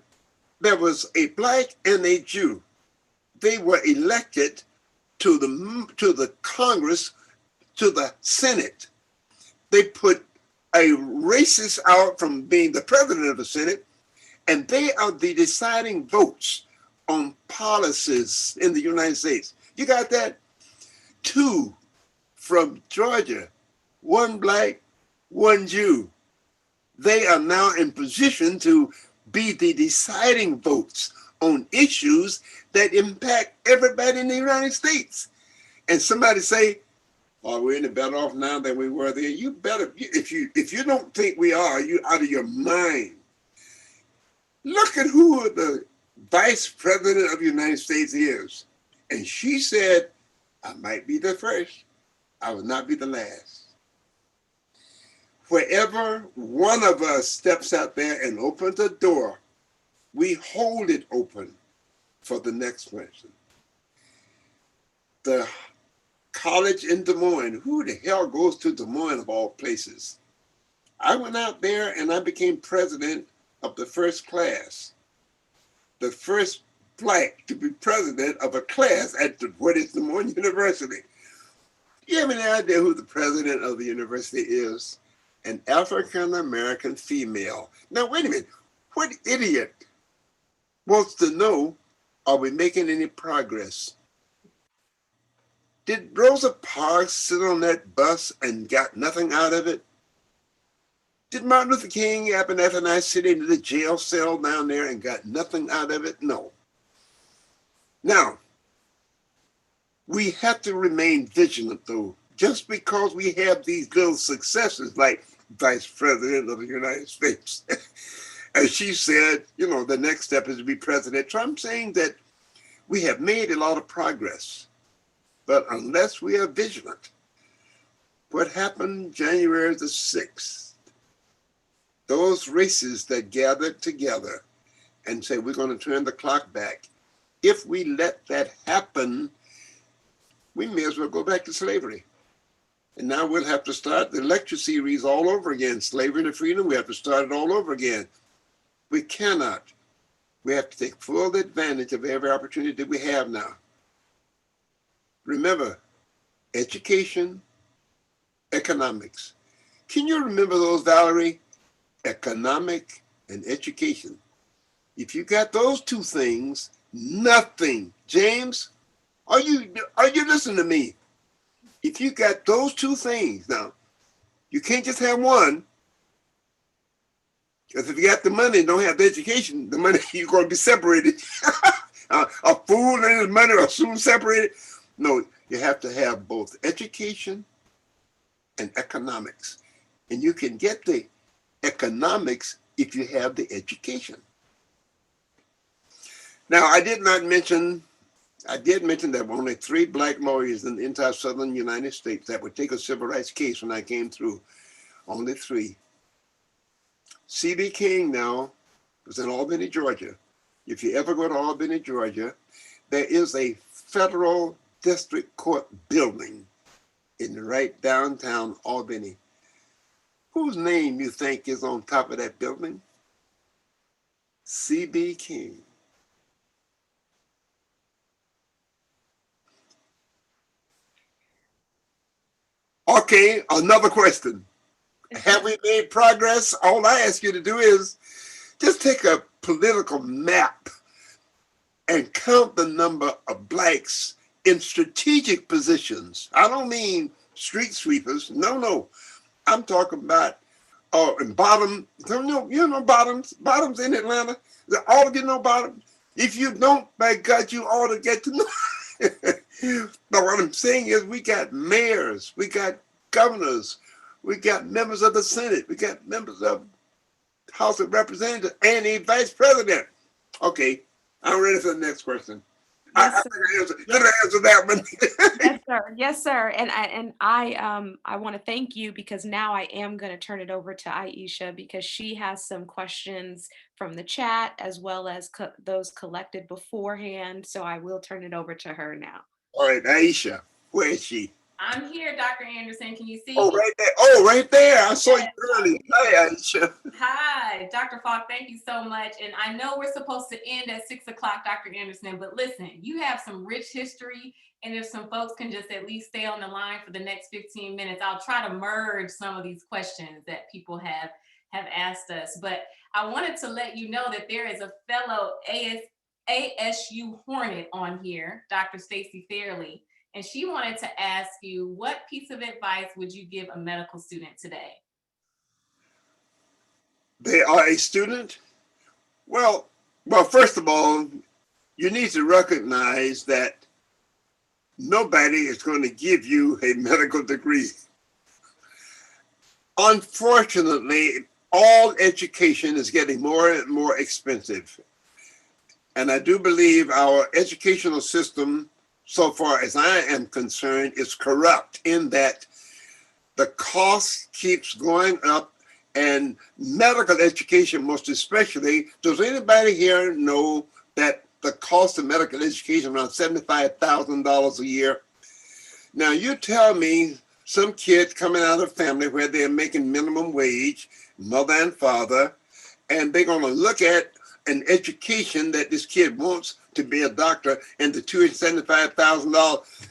there was a Black and a Jew. They were elected to the Congress, to the Senate. They put a racist out from being the president of the Senate, and they are the deciding votes on policies in the United States. You got that? two from Georgia, one black, one Jew. They are now in position to be the deciding votes on issues that impact everybody in the United States. And somebody say, "Oh, we're any better off now than we were then?" You better, if you don't think we are, you out of your mind. Look at who the Vice President of the United States is. And she said, "I might be the first, I will not be the last." Wherever one of us steps out there and opens a door, we hold it open for the next person. The college in Des Moines, who the hell goes to Des Moines of all places? I went out there and I became president of the first class, the first black to be president of a class at what is Des Moines University. Do you have any idea who the president of the university is? An African-American female. Now, wait a minute. What idiot wants to know, are we making any progress? Did Rosa Parks sit on that bus and got nothing out of it? Did Martin Luther King happen after night sit in the jail cell down there and got nothing out of it? No. Now, we have to remain vigilant, though. Just because we have these little successes, like Vice President of the United States, as she said, the next step is to be President. So I'm saying that we have made a lot of progress, but unless we are vigilant, what happened January the 6th, those races that gathered together and say, we're going to turn the clock back, if we let that happen, we may as well go back to slavery. And now we'll have to start the lecture series all over again. Slavery to freedom, we have to start it all over again. We cannot. We have to take full advantage of every opportunity that we have now. Remember, education, economics. Can you remember those, Valerie? Economic and education. If you got those two things, nothing. James, are you listening to me? If you got those two things, now, you can't just have one. Because if you got the money and don't have the education, the money, you're going to be separated. A fool and his money are soon separated. No, you have to have both education and economics. And you can get the economics if you have the education. Now, I did mention there were only 3 black lawyers in the entire southern United States that would take a civil rights case when I came through. Only 3. C.B. King now was in Albany, Georgia. If you ever go to Albany, Georgia, there is a federal district court building in right downtown Albany. Whose name you think is on top of that building? C.B. King. Okay, another question. Have we made progress? All I ask you to do is just take a political map and count the number of blacks in strategic positions. I don't mean street sweepers. No. I'm talking about in bottom. Bottoms in Atlanta. All of you know bottoms. If you don't, by God, you ought to get to know. But what I'm saying is we got mayors, we got governors, we got members of the Senate, we got members of House of Representatives, and a vice president. Okay, I'm ready for the next question. Yes, I answer that one. Yes, sir. Yes, sir. And I want to thank you, because now I am going to turn it over to Aisha, because she has some questions from the chat as well as those collected beforehand. So I will turn it over to her now. All right, Aisha, where is she? I'm here, Dr. Anderson. Can you see Oh, me? right there. Oh, right there. I saw you Yes. earlier. Hi, Aisha. Hi, Dr. Faulk. Thank you so much. And I know we're supposed to end at 6 o'clock, Dr. Anderson, but listen, you have some rich history. And if some folks can just at least stay on the line for the next 15 minutes, I'll try to merge some of these questions that people have asked us. But I wanted to let you know that there is a fellow ASU Hornet on here, Dr. Stacy Fairley. And she wanted to ask you, what piece of advice would you give a medical student today? They are a student? Well, first of all, you need to recognize that nobody is going to give you a medical degree. Unfortunately, all education is getting more and more expensive. And I do believe our educational system, so far as I am concerned, is corrupt in that the cost keeps going up, and medical education most especially. Does anybody here know that the cost of medical education is around $75,000 a year? Now you tell me some kid coming out of a family where they're making minimum wage, mother and father, and they're going to look at an education that this kid wants to be a doctor and the $275,000.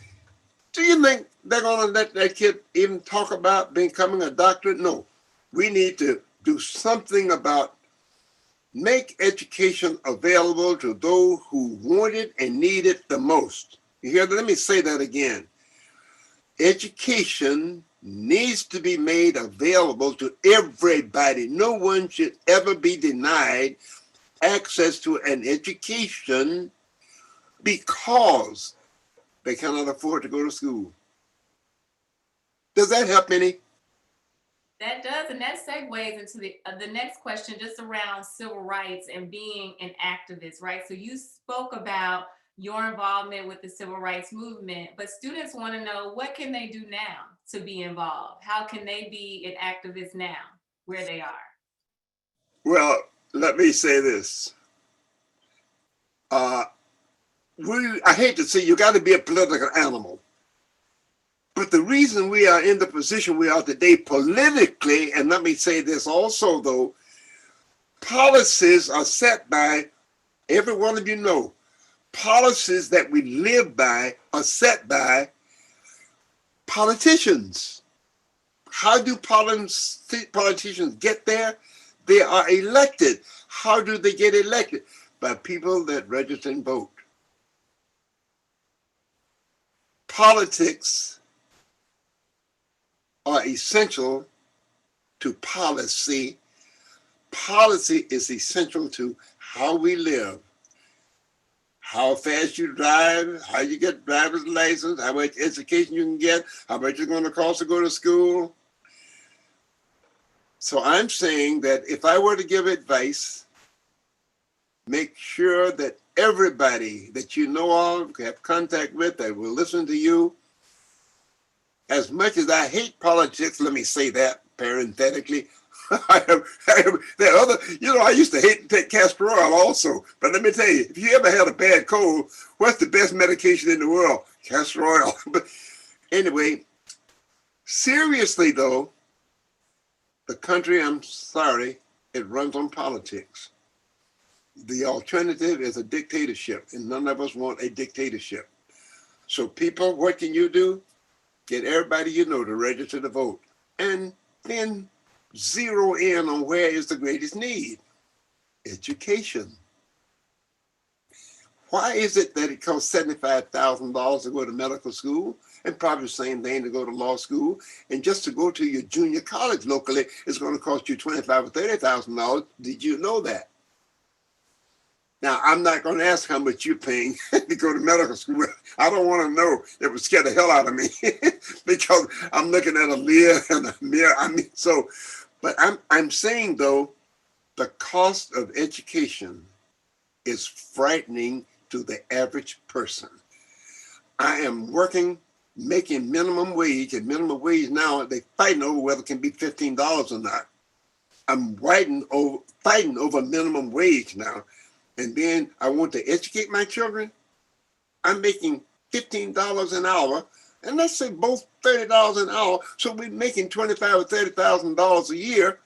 Do you think they're going to let that kid even talk about becoming a doctor? No. We need to do something about make education available to those who want it and need it the most. You hear that? Let me say that again. Education needs to be made available to everybody. No one should ever be denied access to an education because they cannot afford to go to school. Does that help any? That does, and that segues into the next question, just around civil rights and being an activist, right? So you spoke about your involvement with the civil rights movement, but students want to know, what can they do now to be involved? How can they be an activist now, where they are? Well, let me say this. I hate to say you got to be a political animal. But the reason we are in the position we are today politically, and let me say this also though, policies are set by, every one of you know, policies that we live by are set by politicians. How do politicians get there? They are elected. How do they get elected? By people that register and vote. Politics are essential to policy. Policy is essential to how we live. How fast you drive, how you get driver's license, how much education you can get, how much it's going to cost to go to school. So I'm saying that if I were to give advice, make sure that everybody that you know of, have contact with, that will listen to you. As much as I hate politics, let me say that parenthetically, I used to hate to take castor oil also. But let me tell you, if you ever had a bad cold, what's the best medication in the world? Castor oil. But anyway, seriously though, the country, I'm sorry, it runs on politics. The alternative is a dictatorship, and none of us want a dictatorship. So people, what can you do? Get everybody you know to register to vote, and then zero in on where is the greatest need. Education. Why is it that it costs $75,000 to go to medical school, and probably the same thing to go to law school, and just to go to your junior college locally is going to cost you $25,000 or $30,000? Did you know that? Now, I'm not going to ask how much you're paying to go to medical school. I don't want to know. It would scare the hell out of me because I'm looking at a mirror and a mirror. But I'm saying though, the cost of education is frightening to the average person. I am making minimum wage, and minimum wage now, they're fighting over whether it can be $15 or not. I'm fighting over minimum wage now. And then I want to educate my children. I'm making $15 an hour, and let's say both $30 an hour. So we're making $25,000 or $30,000 a year.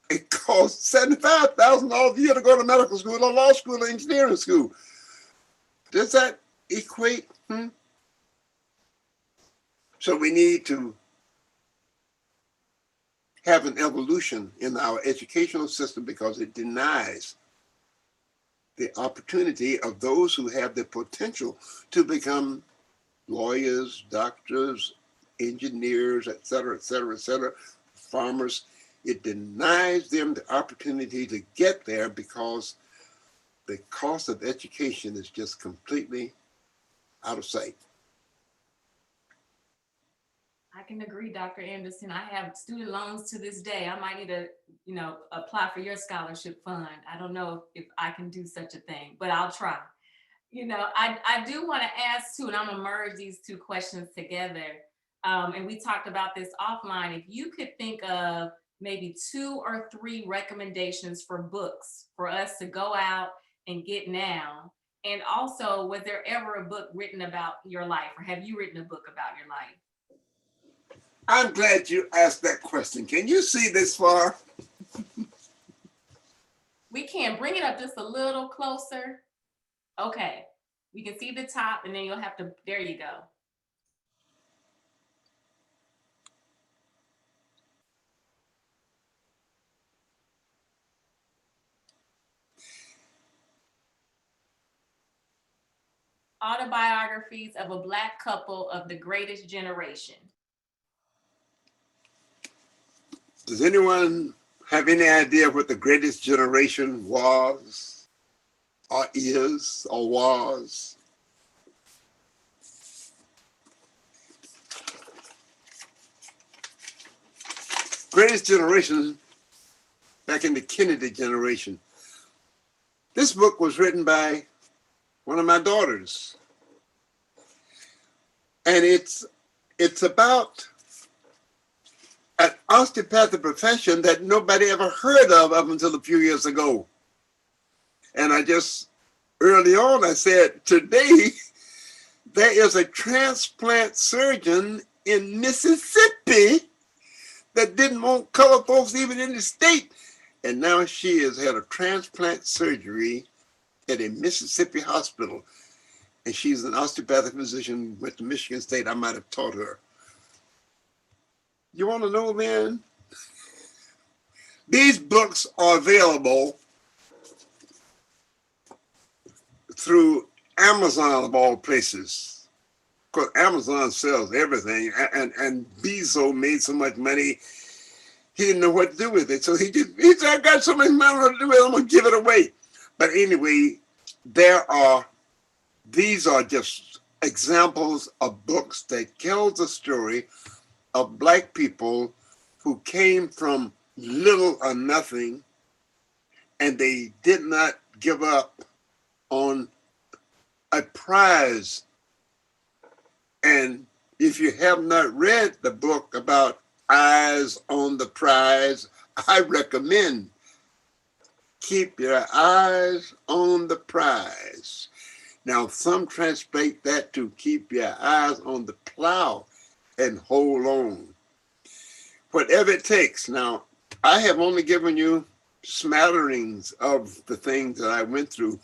It costs $75,000 a year to go to medical school, or law school, or engineering school. Does that equate? So we need to have an evolution in our educational system because it denies the opportunity of those who have the potential to become lawyers, doctors, engineers, et cetera, farmers. It denies them the opportunity to get there because the cost of education is just completely out of sight. I can agree, Dr. Anderson. I have student loans to this day. I might need to, apply for your scholarship fund. I don't know if I can do such a thing, but I'll try. I do want to ask too, and I'm gonna merge these two questions together. And we talked about this offline. If you could think of maybe 2 or 3 recommendations for books for us to go out and get now. And also, was there ever a book written about your life, or have you written a book about your life? I'm glad you asked that question. Can you see this far? We can bring it up just a little closer. Okay, we can see the top, and then you'll have to, there you go. Autobiographies of a Black couple of the greatest generation. Does anyone have any idea what the greatest generation was, or is, or was? Greatest generation, back in the Kennedy generation. This book was written by one of my daughters. And it's about an osteopathic profession that nobody ever heard of up until a few years ago. And I just, early on, I said, today, there is a transplant surgeon in Mississippi that didn't want colored folks even in the state. And now she has had a transplant surgery at a Mississippi hospital. And she's an osteopathic physician, went to Michigan State. I might have taught her. You want to know, man? These books are available through Amazon, of all places. Because Amazon sells everything. And Bezos made so much money, he didn't know what to do with it. So he said, I got so much money, what to do with it, I'm going to give it away. But anyway, these are just examples of books that tell the story of Black people who came from little or nothing, and they did not give up on a prize. And if you have not read the book about Eyes on the Prize, I recommend Keep Your Eyes on the Prize. Now, some translate that to keep your eyes on the plow and hold on. Whatever it takes. Now, I have only given you smatterings of the things that I went through.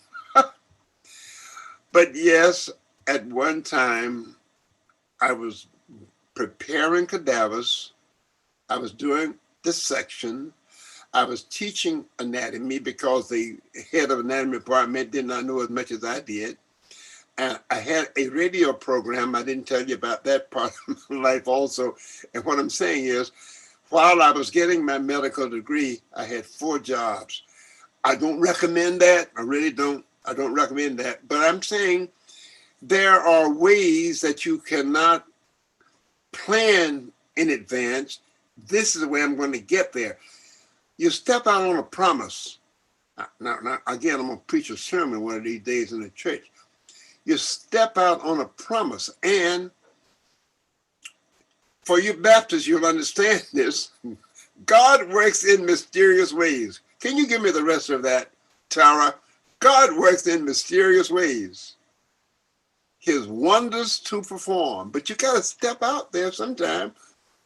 But yes, at one time, I was preparing cadavers. I was doing dissection. I was teaching anatomy because the head of anatomy department did not know as much as I did. And I had a radio program. I didn't tell you about that part of my life also. And what I'm saying is, while I was getting my medical degree, I had 4 jobs. I don't recommend that. I really don't. I don't recommend that. But I'm saying there are ways that you cannot plan in advance. This is the way I'm going to get there. You step out on a promise. Now again, I'm going to preach a sermon one of these days in the church. You step out on a promise, and for you Baptists, you'll understand this. God works in mysterious ways. Can you give me the rest of that, Tara? God works in mysterious ways. His wonders to perform. But you got to step out there sometime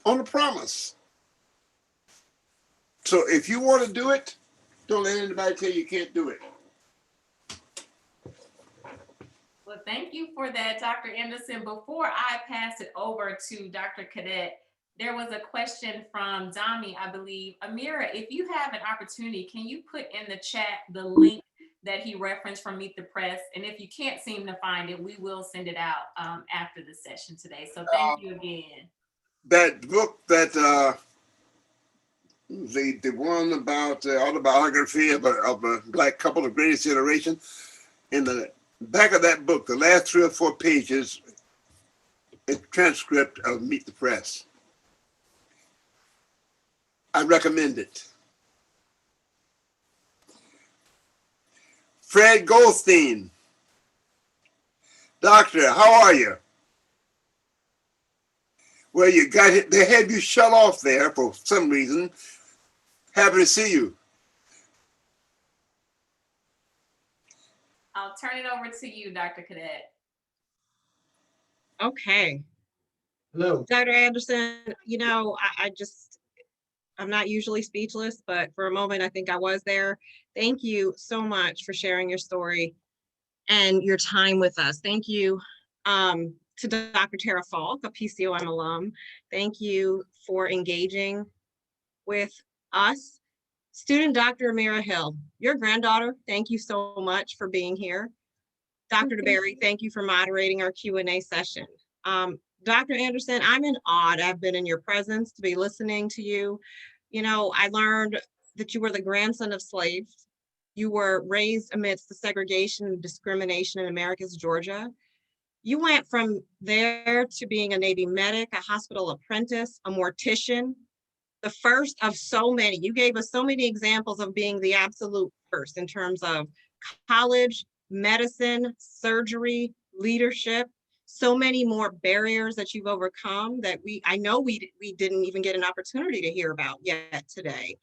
on a promise. So if you want to do it, don't let anybody tell you can't do it. Well, thank you for that, Dr. Anderson. Before I pass it over to Dr. Cadet, there was a question from Dami, I believe. Amira, if you have an opportunity, can you put in the chat the link that he referenced from Meet the Press. And if you can't seem to find it, we will send it out after the session today. So thank you again. That book that the one about the autobiography of a black couple of greatest generation, in the back of that book, the last 3 or 4 pages, a transcript of Meet the Press. I recommend it. Fred Goldstein. Doctor, how are you? Well, you got it. They had you shut off there for some reason. Happy to see you. I'll turn it over to you, Dr. Cadet. Okay. Hello. Dr. Anderson, you know, I'm not usually speechless, but for a moment, I think I was there. Thank you so much for sharing your story and your time with us. Thank you to Dr. Tarra Faulk, a PCOM alum. Thank you for engaging with us. Student Dr. Amira Hill, your granddaughter, thank you so much for being here. Dr. DeBerry, thank you for moderating our Q&A session. Dr. Anderson, I'm in awe. I've been in your presence to be listening to you. You know, I learned that you were the grandson of slaves. You were raised amidst the segregation and discrimination in America's Georgia. You went from there to being a Navy medic, a hospital apprentice, a mortician, the first of so many. You gave us so many examples of being the absolute first in terms of college, medicine, surgery, leadership, so many more barriers that you've overcome that I know we didn't even get an opportunity to hear about yet today.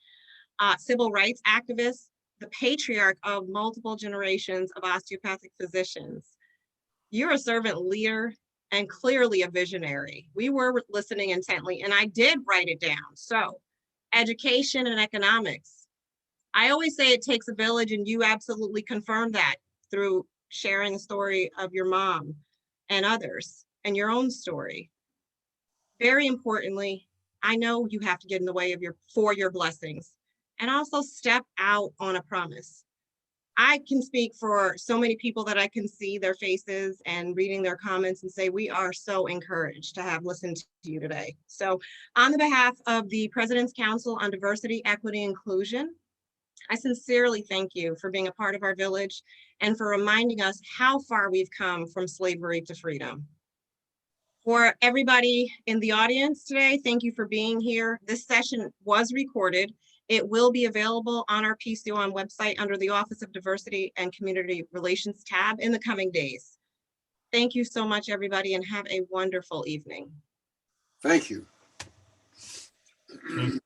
Civil rights activists, the patriarch of multiple generations of osteopathic physicians. You're a servant leader and clearly a visionary. We were listening intently, and I did write it down. So, education and economics. I always say it takes a village, and you absolutely confirmed that through sharing the story of your mom and others and your own story. Very importantly, I know you have to get in the way of your blessings, and also step out on a promise. I can speak for so many people that I can see their faces and reading their comments and say, we are so encouraged to have listened to you today. So on the behalf of the President's Council on Diversity, Equity, Inclusion, I sincerely thank you for being a part of our village and for reminding us how far we've come from slavery to freedom. For everybody in the audience today, thank you for being here. This session was recorded. It will be available on our PCOM website under the Office of Diversity and Community Relations tab in the coming days. Thank you so much, everybody, and have a wonderful evening. Thank you. Thank you.